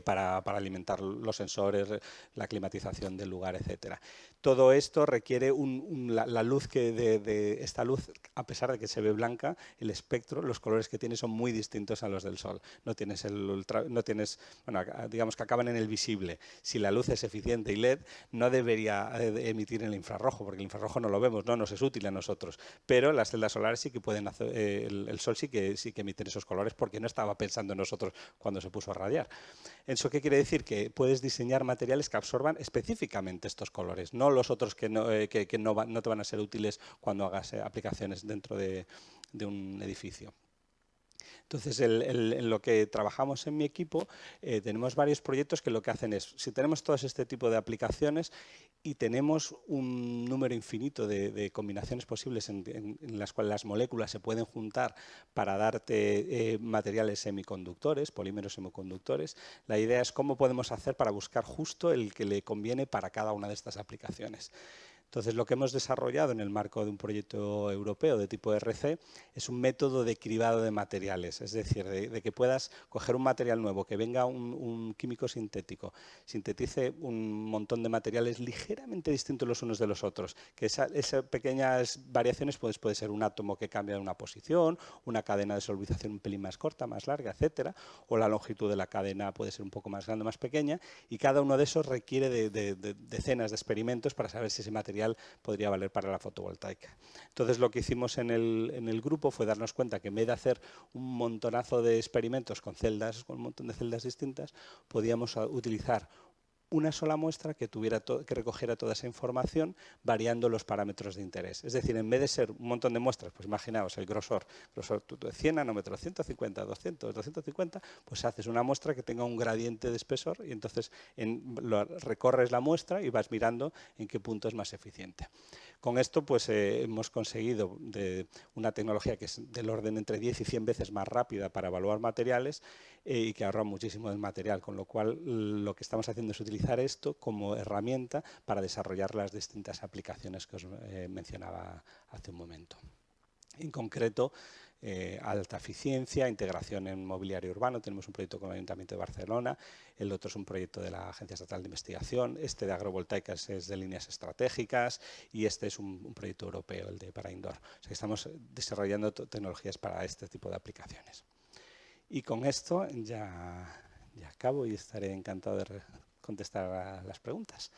para alimentar los sensores, la climatización del lugar, etcétera. Todo esto requiere la luz esta luz, a pesar de que se ve blanca, el espectro, los colores que tiene son muy distintos a los del sol. No tienes digamos que acaban en el visible. Si la luz es eficiente y LED, no debería emitir en el infrarrojo, porque el infrarrojo no lo vemos, no nos es útil a nosotros. Pero las celdas solares sí que pueden hacer, el sol sí que emiten esos colores porque no estaba pensando en nosotros cuando se puso a radiar. ¿Eso qué quiere decir? Que puedes diseñar materiales que absorban específicamente estos colores, no los otros que no te van a ser útiles cuando hagas aplicaciones dentro de un edificio. Entonces, en lo que trabajamos en mi equipo, tenemos varios proyectos que lo que hacen es, si tenemos todo este tipo de aplicaciones y tenemos un número infinito de combinaciones posibles en las cuales las moléculas se pueden juntar para darte materiales semiconductores, polímeros semiconductores, la idea es cómo podemos hacer para buscar justo el que le conviene para cada una de estas aplicaciones. Entonces, lo que hemos desarrollado en el marco de un proyecto europeo de tipo RC es un método de cribado de materiales, es decir, de que puedas coger un material nuevo, que venga un químico sintético, sintetice un montón de materiales ligeramente distintos los unos de los otros, que esas pequeñas variaciones puede ser un átomo que cambia de una posición, una cadena de solvización un pelín más corta, más larga, etcétera, o la longitud de la cadena puede ser un poco más grande, más pequeña, y cada uno de esos requiere de decenas de experimentos para saber si ese material podría valer para la fotovoltaica. Entonces, lo que hicimos en el grupo fue darnos cuenta que en vez de hacer un montonazo de experimentos con un montón de celdas distintas, podíamos utilizar una sola muestra que recogiera toda esa información variando los parámetros de interés. Es decir, en vez de ser un montón de muestras, pues imaginaos el grosor de 100 nanómetros, 150, 200, 250, pues haces una muestra que tenga un gradiente de espesor y entonces recorres la muestra y vas mirando en qué punto es más eficiente. Con esto pues hemos conseguido una tecnología que es del orden entre 10 y 100 veces más rápida para evaluar materiales y que ahorra muchísimo del material, con lo cual lo que estamos haciendo es utilizar esto como herramienta para desarrollar las distintas aplicaciones que os mencionaba hace un momento. En concreto, alta eficiencia, integración en mobiliario urbano. Tenemos un proyecto con el Ayuntamiento de Barcelona, el otro es un proyecto de la Agencia Estatal de Investigación, este de agrovoltaicas es de líneas estratégicas y este es un proyecto europeo, el de para indoor. O sea que estamos desarrollando tecnologías para este tipo de aplicaciones. Y con esto ya acabo y estaré encantado de contestar a las preguntas.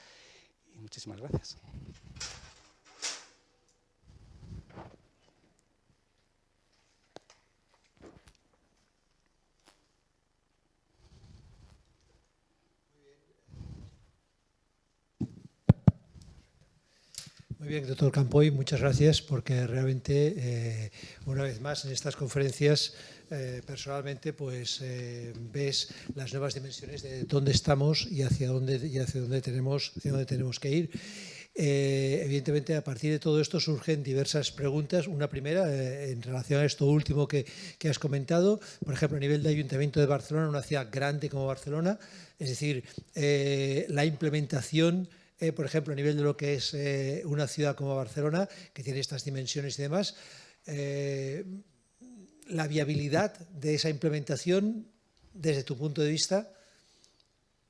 Y muchísimas gracias. Muy bien, doctor Campoy, muchas gracias porque realmente, una vez más, en estas conferencias, personalmente, pues ves las nuevas dimensiones de dónde estamos y hacia dónde tenemos que ir. Evidentemente, a partir de todo esto surgen diversas preguntas. Una primera, en relación a esto último que has comentado, por ejemplo, a nivel de Ayuntamiento de Barcelona, una ciudad grande como Barcelona, es decir, la implementación, por ejemplo, a nivel de lo que es una ciudad como Barcelona, que tiene estas dimensiones y demás, la viabilidad de esa implementación, desde tu punto de vista,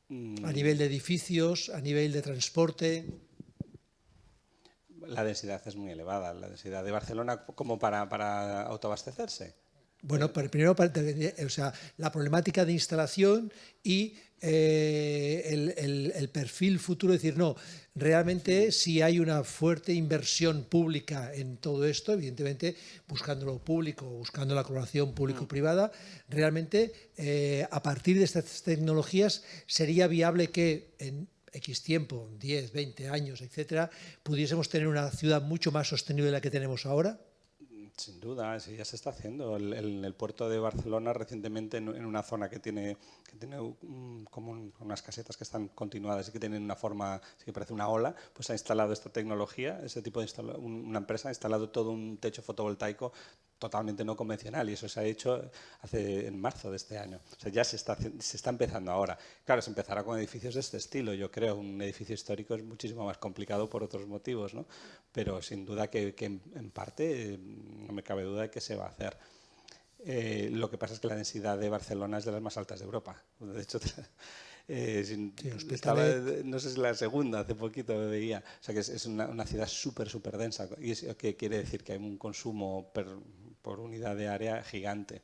a nivel de edificios, a nivel de transporte. La densidad es muy elevada, la densidad de Barcelona como para autoabastecerse. Bueno, primero, o sea, la problemática de instalación y el perfil futuro, es decir, no, realmente si hay una fuerte inversión pública en todo esto, evidentemente buscando lo público, buscando la colaboración público-privada, realmente a partir de estas tecnologías sería viable que en X tiempo, 10, 20 años, etcétera, pudiésemos tener una ciudad mucho más sostenible de la que tenemos ahora. Sin duda, sí, ya se está haciendo. El puerto de Barcelona recientemente en una zona que tiene como unas casetas que están continuadas y que tienen una forma, que parece una ola, pues ha instalado esta tecnología, ese tipo de una empresa ha instalado todo un techo fotovoltaico totalmente no convencional y eso se ha hecho en marzo de este año. O sea, ya se está empezando ahora. Claro, se empezará con edificios de este estilo, yo creo. Un edificio histórico es muchísimo más complicado por otros motivos, ¿no? Pero sin duda que en parte no me cabe duda de que se va a hacer. Lo que pasa es que la densidad de Barcelona es de las más altas de Europa. De hecho, no sé si la segunda, hace poquito me veía. O sea que es una ciudad súper densa. Y que quiere decir que hay un consumo por unidad de área gigante.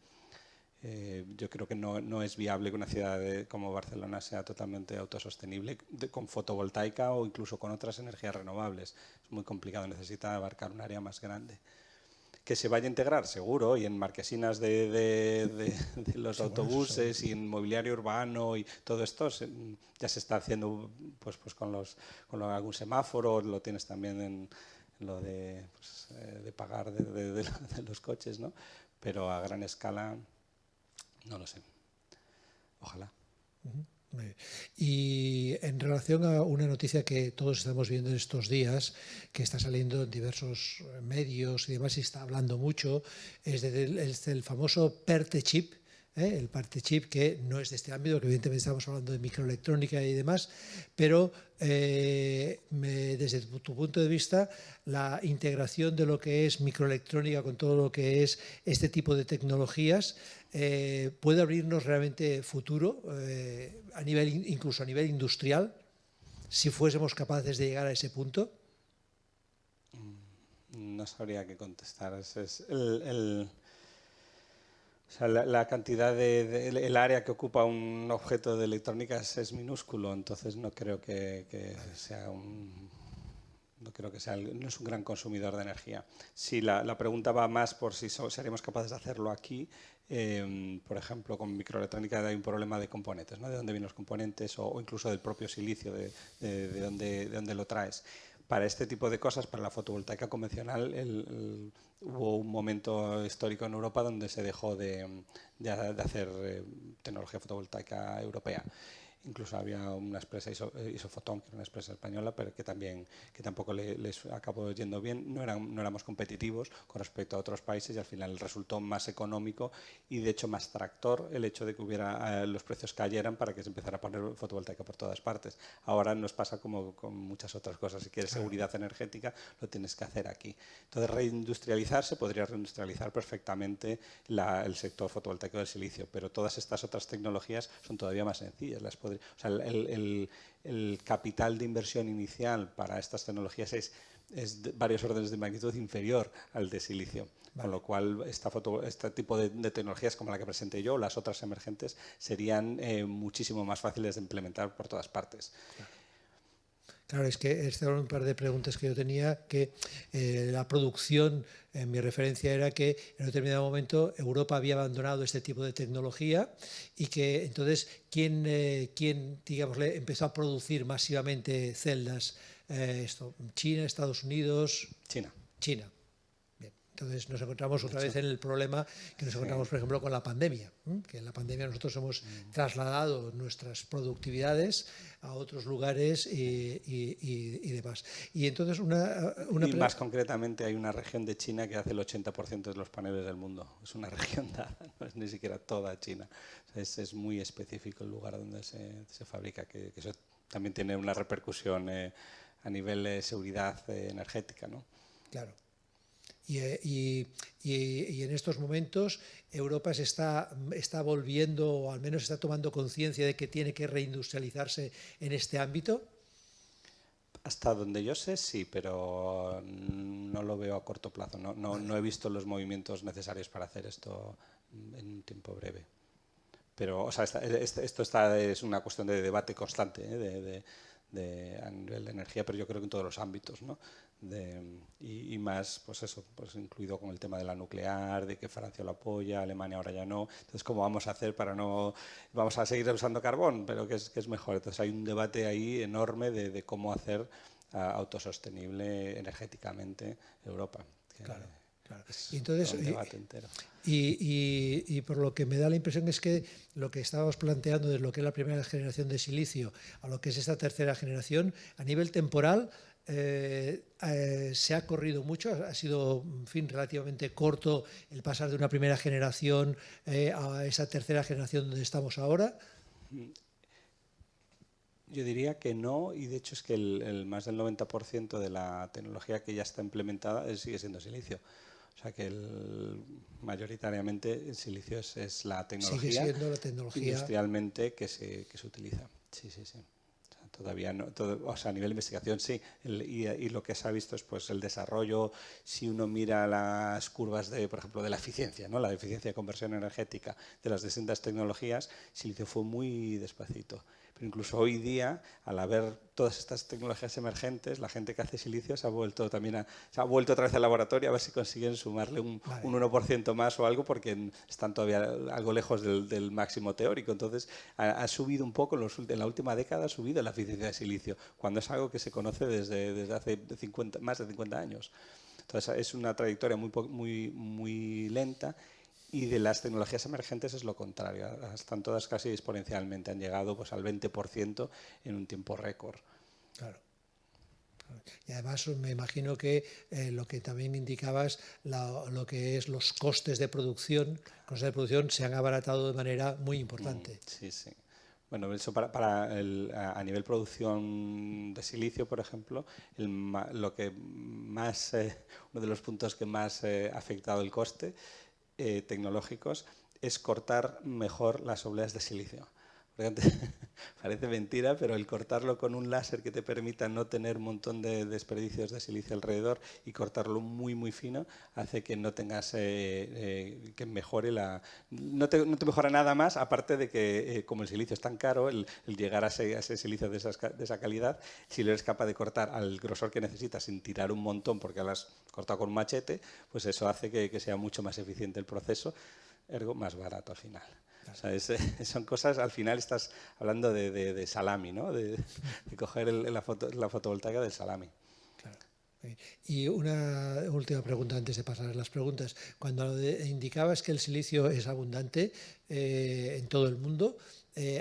Yo creo que no es viable que una ciudad como Barcelona sea totalmente autosostenible con fotovoltaica o incluso con otras energías renovables. Es muy complicado, necesita abarcar un área más grande. Que se vaya a integrar, seguro, y en marquesinas de los autobuses y en mobiliario urbano y todo esto ya se está haciendo pues con algún semáforo, lo tienes también en lo de pagar de los coches, ¿no? Pero a gran escala no lo sé. Ojalá. Y en relación a una noticia que todos estamos viendo en estos días, que está saliendo en diversos medios y demás, y está hablando mucho, es del famoso PERTE chip, el PERTE chip, que no es de este ámbito, que evidentemente estamos hablando de microelectrónica y demás, pero desde tu punto de vista, la integración de lo que es microelectrónica con todo lo que es este tipo de tecnologías puede abrirnos realmente futuro, incluso a nivel industrial, si fuésemos capaces de llegar a ese punto. No sabría qué contestar. O sea, la cantidad el área que ocupa un objeto de electrónica es minúsculo, entonces no creo que sea No creo que sea, no es un gran consumidor de energía. Si la pregunta va más por si seremos capaces de hacerlo aquí, por ejemplo, con microelectrónica hay un problema de componentes, ¿no? De dónde vienen los componentes o incluso del propio silicio, de dónde lo traes. Para este tipo de cosas, para la fotovoltaica convencional, hubo un momento histórico en Europa donde se dejó de hacer tecnología fotovoltaica europea. Incluso había una empresa, Isofotón, que era una empresa española, pero que tampoco les acabó yendo bien. No éramos competitivos con respecto a otros países y al final resultó más económico y de hecho más tractor el hecho de que los precios cayeran para que se empezara a poner fotovoltaica por todas partes. Ahora nos pasa como con muchas otras cosas. Si quieres seguridad energética, lo tienes que hacer aquí. Entonces, reindustrializarse, podría reindustrializar perfectamente el sector fotovoltaico del silicio, pero todas estas otras tecnologías son todavía más sencillas. O sea, el capital de inversión inicial para estas tecnologías es de varios órdenes de magnitud inferior al de silicio. Vale. Con lo cual, este tipo de tecnologías como la que presenté yo, las otras emergentes, serían muchísimo más fáciles de implementar por todas partes. Claro, es que estas eran un par de preguntas que yo tenía, que la producción, mi referencia era que en un determinado momento Europa había abandonado este tipo de tecnología y que entonces, ¿quién digamos, empezó a producir masivamente celdas? ¿China, Estados Unidos? China. Entonces nos encontramos otra vez en el problema que nos encontramos, por ejemplo, con la pandemia, que en la pandemia nosotros hemos trasladado nuestras productividades a otros lugares y demás. Y entonces y más concretamente hay una región de China que hace el 80% de los paneles del mundo. Es una región dada, no es ni siquiera toda China. Es muy específico el lugar donde se fabrica, que eso también tiene una repercusión a nivel de seguridad energética, ¿no? Claro. Y en estos momentos Europa se está volviendo, o al menos está tomando conciencia de que tiene que reindustrializarse en este ámbito. Hasta donde yo sé, sí, pero no lo veo a corto plazo. No he visto los movimientos necesarios para hacer esto en un tiempo breve. Pero, o sea, esto es una cuestión de debate constante, a nivel de energía, pero yo creo que en todos los ámbitos, ¿no? Y más, pues eso, pues incluido con el tema de la nuclear, de que Francia lo apoya, Alemania ahora ya no. Entonces, ¿cómo vamos a hacer para no...? Vamos a seguir usando carbón, pero que es mejor. Entonces, hay un debate ahí enorme de cómo hacer autosostenible energéticamente Europa. Claro. Es y entonces, un debate entero. Y por lo que me da la impresión es que lo que estábamos planteando de lo que es la primera generación de silicio a lo que es esta tercera generación, a nivel temporal, se ha corrido mucho, ha sido, en fin, relativamente corto el pasar de una primera generación a esa tercera generación donde estamos ahora. Yo diría que no, y de hecho es que más del 90% de la tecnología que ya está implementada sigue siendo silicio. O sea que mayoritariamente el silicio es la tecnología, sigue siendo la tecnología industrialmente que se utiliza. Sí. O sea, todavía no, o sea, a nivel de investigación sí, y lo que se ha visto es pues el desarrollo. Si uno mira las curvas por ejemplo, de la eficiencia, ¿no? La eficiencia de conversión energética de las distintas tecnologías, silicio fue muy despacito. Pero incluso hoy día, al haber todas estas tecnologías emergentes, la gente que hace silicio se ha vuelto otra vez al laboratorio a ver si consiguen sumarle un 1% más o algo, porque están todavía algo lejos del máximo teórico. Entonces, ha subido un poco, en la última década ha subido la eficiencia de silicio, cuando es algo que se conoce desde hace más de 50 años. Entonces, es una trayectoria muy lenta. Y de las tecnologías emergentes es lo contrario, están todas casi exponencialmente, han llegado pues al 20% en un tiempo récord. Claro. Y además me imagino que lo que también indicabas, lo que es los costes de producción, se han abaratado de manera muy importante. Sí. Bueno, eso a nivel producción de silicio, por ejemplo, lo que más, uno de los puntos que más ha afectado el coste tecnológicos es cortar mejor las obleas de silicio. Porque antes parece mentira, pero el cortarlo con un láser que te permita no tener un montón de desperdicios de silicio alrededor y cortarlo muy, muy fino, hace que no tengas, que mejore la... No te mejora nada más, aparte de que como el silicio es tan caro, el llegar a ese silicio de esa calidad, si lo eres capaz de cortar al grosor que necesitas sin tirar un montón porque lo has cortado con un machete, pues eso hace que sea mucho más eficiente el proceso, ergo más barato al final. O sea, son cosas, al final estás hablando de salami, ¿no? De coger la fotovoltaica del salami. Claro. Y una última pregunta antes de pasar a las preguntas. Cuando indicabas que el silicio es abundante en todo el mundo,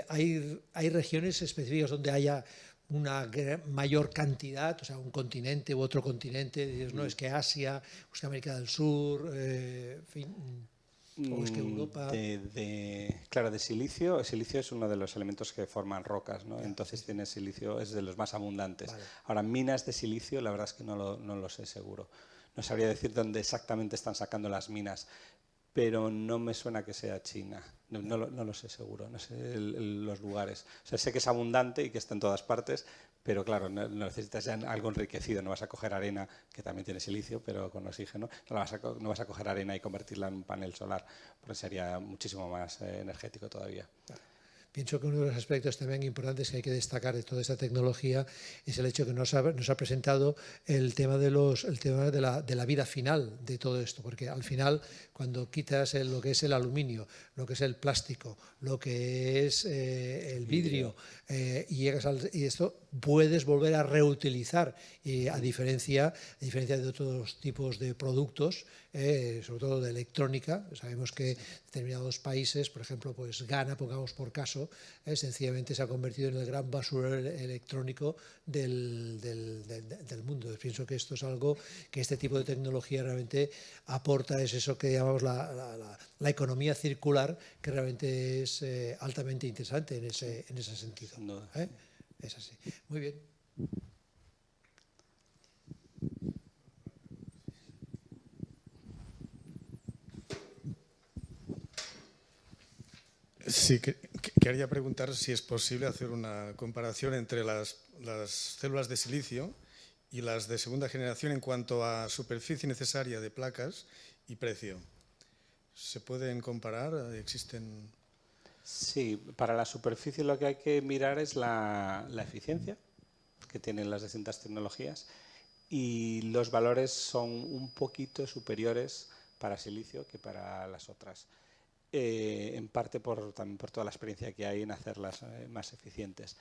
¿hay regiones específicas donde haya una mayor cantidad, o sea, un continente u otro continente? Dices, no, es que Asia, o es que América del Sur, en fin, o es que Europa... Claro, de silicio. El silicio es uno de los elementos que forman rocas, ¿no? Ya, Entonces sí. tiene silicio, es de los más abundantes. Vale. Ahora, minas de silicio, la verdad es que no lo sé seguro. No sabría decir dónde exactamente están sacando las minas, pero no me suena que sea China. No lo sé seguro, no sé los lugares. O sea, sé que es abundante y que está en todas partes, pero claro, no necesitas ya algo enriquecido. No vas a coger arena, que también tiene silicio, pero con oxígeno. No vas a coger arena y convertirla en un panel solar, porque sería muchísimo más energético todavía. Pienso que uno de los aspectos también importantes que hay que destacar de toda esta tecnología es el hecho que nos ha presentado el tema de la vida final de todo esto, porque al final cuando quitas lo que es el aluminio, lo que es el plástico, lo que es el vidrio, y esto puedes volver a reutilizar, a diferencia de otros tipos de productos, sobre todo de electrónica. Sabemos que determinados países, por ejemplo, pues Ghana, pongamos por caso, sencillamente se ha convertido en el gran basurero electrónico del mundo. Pienso que esto es algo que este tipo de tecnología realmente aporta, es eso que llamamos la economía circular, que realmente es altamente interesante en ese sentido. Sin duda. Es así. Muy bien. Sí, quería preguntar si es posible hacer una comparación entre las células de silicio y las de segunda generación en cuanto a superficie necesaria de placas y precio. ¿Se pueden comparar? ¿Existen? Sí, para la superficie lo que hay que mirar es la eficiencia que tienen las distintas tecnologías, y los valores son un poquito superiores para silicio que para las otras. En parte también por toda la experiencia que hay en hacerlas más eficientes.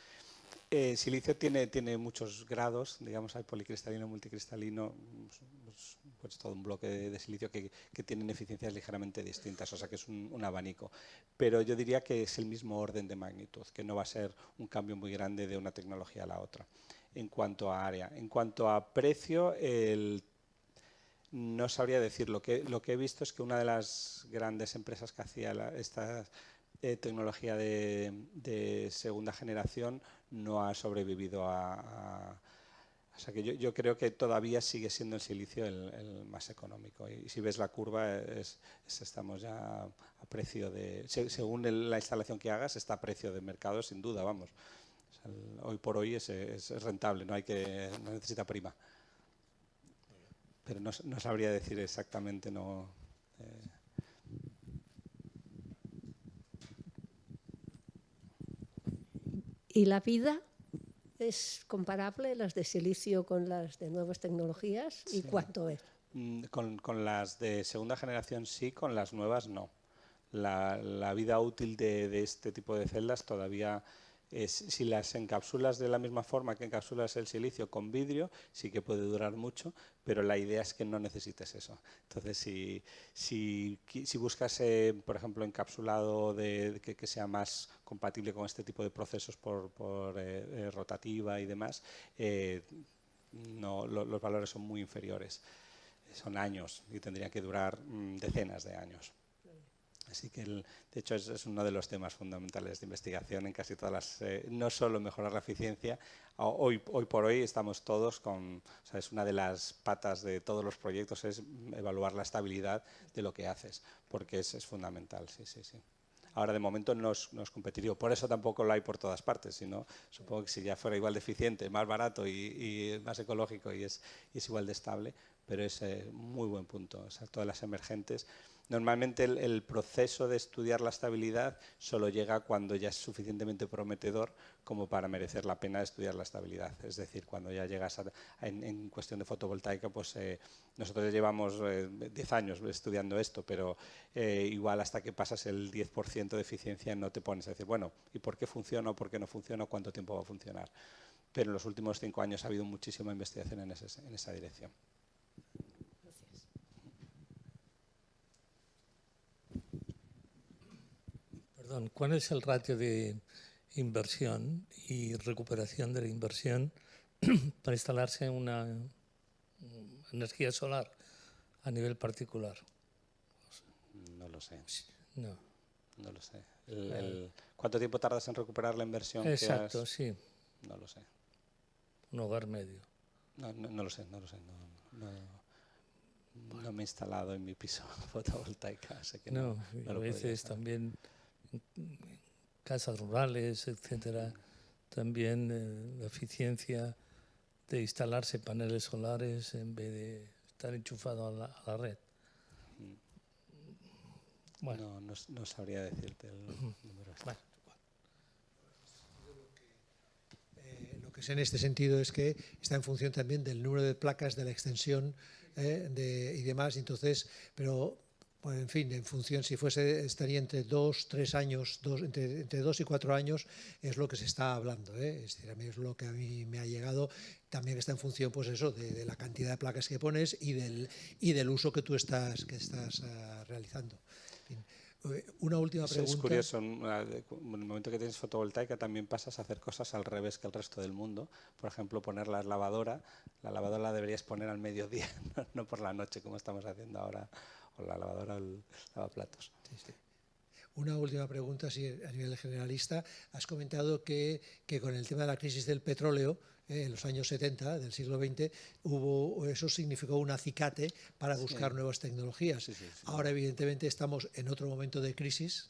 Silicio tiene muchos grados, digamos, hay policristalino, multicristalino, pues todo un bloque de silicio que tienen eficiencias ligeramente distintas, o sea que es un abanico. Pero yo diría que es el mismo orden de magnitud, que no va a ser un cambio muy grande de una tecnología a la otra. En cuanto a área, en cuanto a precio, no sabría decir. Lo que he visto es que una de las grandes empresas que hacía esta tecnología de segunda generación no ha sobrevivido o sea que yo creo que todavía sigue siendo el silicio el más económico. Y si ves la curva, estamos ya a precio de... Según la instalación que hagas, está a precio de mercado, sin duda, vamos. O sea, hoy por hoy es rentable, no necesita prima. Pero no sabría decir exactamente, no... ¿Y la vida es comparable, las de silicio con las de nuevas tecnologías? ¿Y Sí. cuánto es? Con las de segunda generación sí, con las nuevas no. La vida útil de este tipo de celdas todavía si las encapsulas de la misma forma que encapsulas el silicio con vidrio, sí que puede durar mucho, pero la idea es que no necesites eso. Entonces, si buscas, por ejemplo, encapsulado que sea más compatible con este tipo de procesos por rotativa y demás, no, los valores son muy inferiores. Son años y tendrían que durar decenas de años. Así que, de hecho, es uno de los temas fundamentales de investigación en casi todas las... no solo mejorar la eficiencia, hoy por hoy estamos todos con... O sea, es una de las patas de todos los proyectos, es evaluar la estabilidad de lo que haces, porque es fundamental, sí. ahora de momento no es competitivo. Por eso tampoco lo hay por todas partes, sino supongo que si ya fuera igual de eficiente, más barato y más ecológico y es igual de estable, pero es muy buen punto. O sea, todas las emergentes. Normalmente el proceso de estudiar la estabilidad solo llega cuando ya es suficientemente prometedor como para merecer la pena estudiar la estabilidad. Es decir, cuando ya llegas en cuestión de fotovoltaica, pues nosotros llevamos 10 años estudiando esto, pero igual hasta que pasas el 10% de eficiencia no te pones a decir, bueno, ¿y por qué funciona o por qué no funciona o cuánto tiempo va a funcionar? Pero en los últimos 5 años ha habido muchísima investigación en esa dirección. Perdón, ¿cuál es el ratio de inversión y recuperación de la inversión para instalarse una energía solar a nivel particular? No lo sé. No. No lo sé. ¿Cuánto tiempo tardas en recuperar la inversión? Exacto, sí. No lo sé. Un hogar medio. No lo sé. No me he instalado en mi piso fotovoltaica, así que no a lo veces saber. también casas rurales, etcétera, también la eficiencia de instalarse paneles solares en vez de estar enchufado a la red. Bueno. No sabría decirte el número. Bueno. Lo que sé en este sentido es que está en función también del número de placas, de la extensión y demás. Entonces, pero bueno, en fin, en función, si fuese, estaría entre 2, 3 años, entre 2 y 4 años es lo que se está hablando. Es decir, a mí es lo que a mí me ha llegado. También está en función, pues eso, de la cantidad de placas que pones y del uso que tú estás realizando. En fin, una última pregunta. Es curioso, en el momento que tienes fotovoltaica también pasas a hacer cosas al revés que el resto del mundo. Por ejemplo, poner la lavadora la deberías poner al mediodía, no por la noche como estamos haciendo ahora, o la lavadora o el lavaplatos. Sí. Una última pregunta, sí, a nivel generalista. Has comentado que con el tema de la crisis del petróleo, en los años 70 del siglo XX, eso significó un acicate para buscar nuevas tecnologías. Sí. Ahora, evidentemente, estamos en otro momento de crisis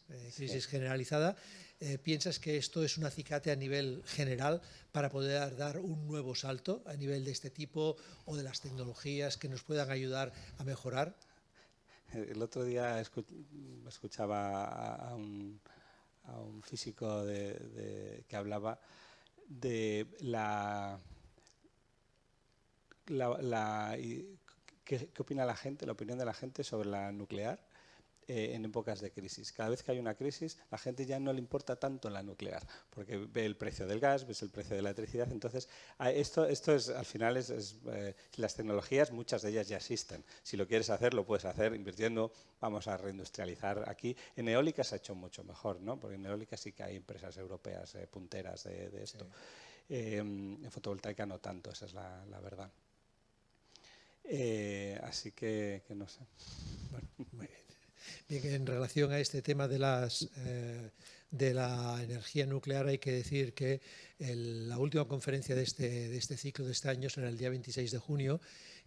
generalizada. ¿Piensas que esto es un acicate a nivel general para poder dar un nuevo salto a nivel de este tipo o de las tecnologías que nos puedan ayudar a mejorar? El otro día escuchaba a un físico que hablaba de ¿qué opina la gente, la opinión de la gente sobre la nuclear en épocas de crisis? Cada vez que hay una crisis, la gente ya no le importa tanto la nuclear, porque ve el precio del gas, ves el precio de la electricidad. Entonces, esto es, al final, las tecnologías, muchas de ellas ya existen. Si lo quieres hacer, lo puedes hacer invirtiendo. Vamos a reindustrializar aquí. En eólica se ha hecho mucho mejor, ¿no? Porque en eólica sí que hay empresas europeas punteras de esto. Sí. En fotovoltaica no tanto, esa es la verdad. Así que no sé. Bueno, muy bien. Bien, en relación a este tema de la energía nuclear, hay que decir que la última conferencia de este ciclo de este año será el día 26 de junio,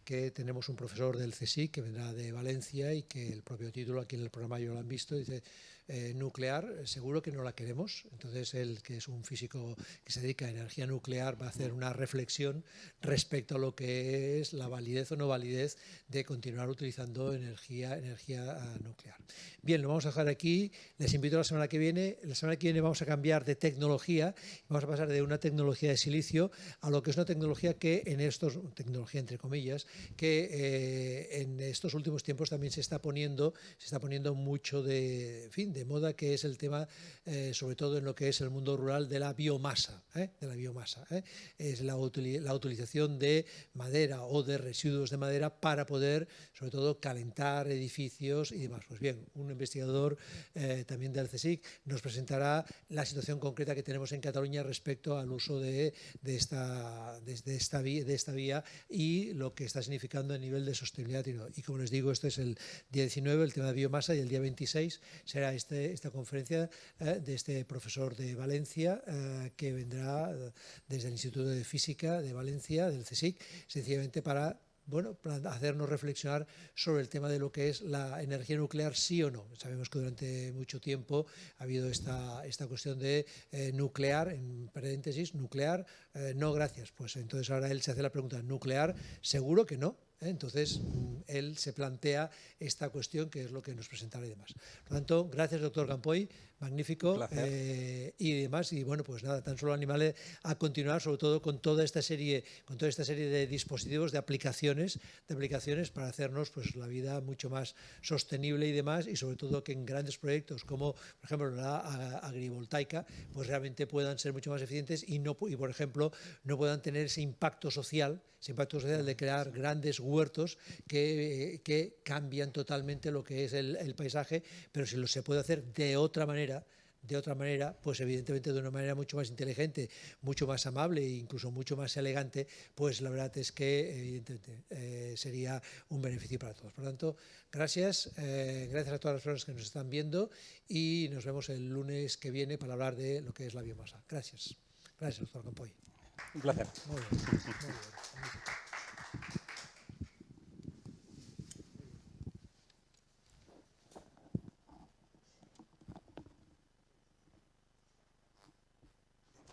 que tenemos un profesor del CSIC que vendrá de Valencia y que el propio título aquí en el programa yo lo han visto, dice nuclear, seguro que no la queremos. Entonces él, que es un físico que se dedica a energía nuclear, va a hacer una reflexión respecto a lo que es la validez o no validez de continuar utilizando energía nuclear. Bien, lo vamos a dejar aquí. Les invito a la semana que viene. La semana que viene vamos a cambiar de tecnología. Vamos a pasar de una tecnología de silicio a lo que es una tecnología que tecnología entre comillas, que en estos últimos tiempos también se está poniendo mucho de moda, que es el tema, sobre todo en lo que es el mundo rural, de la biomasa. Es la utilización de madera o de residuos de madera para poder, sobre todo, calentar edificios y demás. Pues bien, un investigador también del CSIC nos presentará la situación concreta que tenemos en Cataluña respecto al uso de esta vía y lo que está significando a nivel de sostenibilidad. Y como les digo, este es el día 19, el tema de biomasa, y el día 26 será esta conferencia de este profesor de Valencia que vendrá desde el Instituto de Física de Valencia, del CSIC, sencillamente para bueno, hacernos reflexionar sobre el tema de lo que es la energía nuclear, sí o no. Sabemos que durante mucho tiempo ha habido esta cuestión de nuclear, en paréntesis, nuclear, no gracias. Pues entonces ahora él se hace la pregunta, ¿nuclear? Seguro que no. Entonces, él se plantea esta cuestión, que es lo que nos presentará y demás. Por lo tanto, gracias, doctor Campoy, magnífico. Y demás, y bueno, pues nada, tan solo animarle a continuar, sobre todo con toda esta serie de dispositivos, de aplicaciones para hacernos pues la vida mucho más sostenible y demás, y sobre todo que en grandes proyectos como, por ejemplo, la agrivoltaica, pues realmente puedan ser mucho más eficientes y por ejemplo, no puedan tener ese impacto social de crear grandes huertos que cambian totalmente lo que es el paisaje, pero si se puede hacer de otra manera, pues evidentemente de una manera mucho más inteligente, mucho más amable e incluso mucho más elegante, pues la verdad es que evidentemente sería un beneficio para todos. Por lo tanto, gracias a todas las personas que nos están viendo y nos vemos el lunes que viene para hablar de lo que es la biomasa. Gracias, doctor Campoy. Un placer. Muy bien.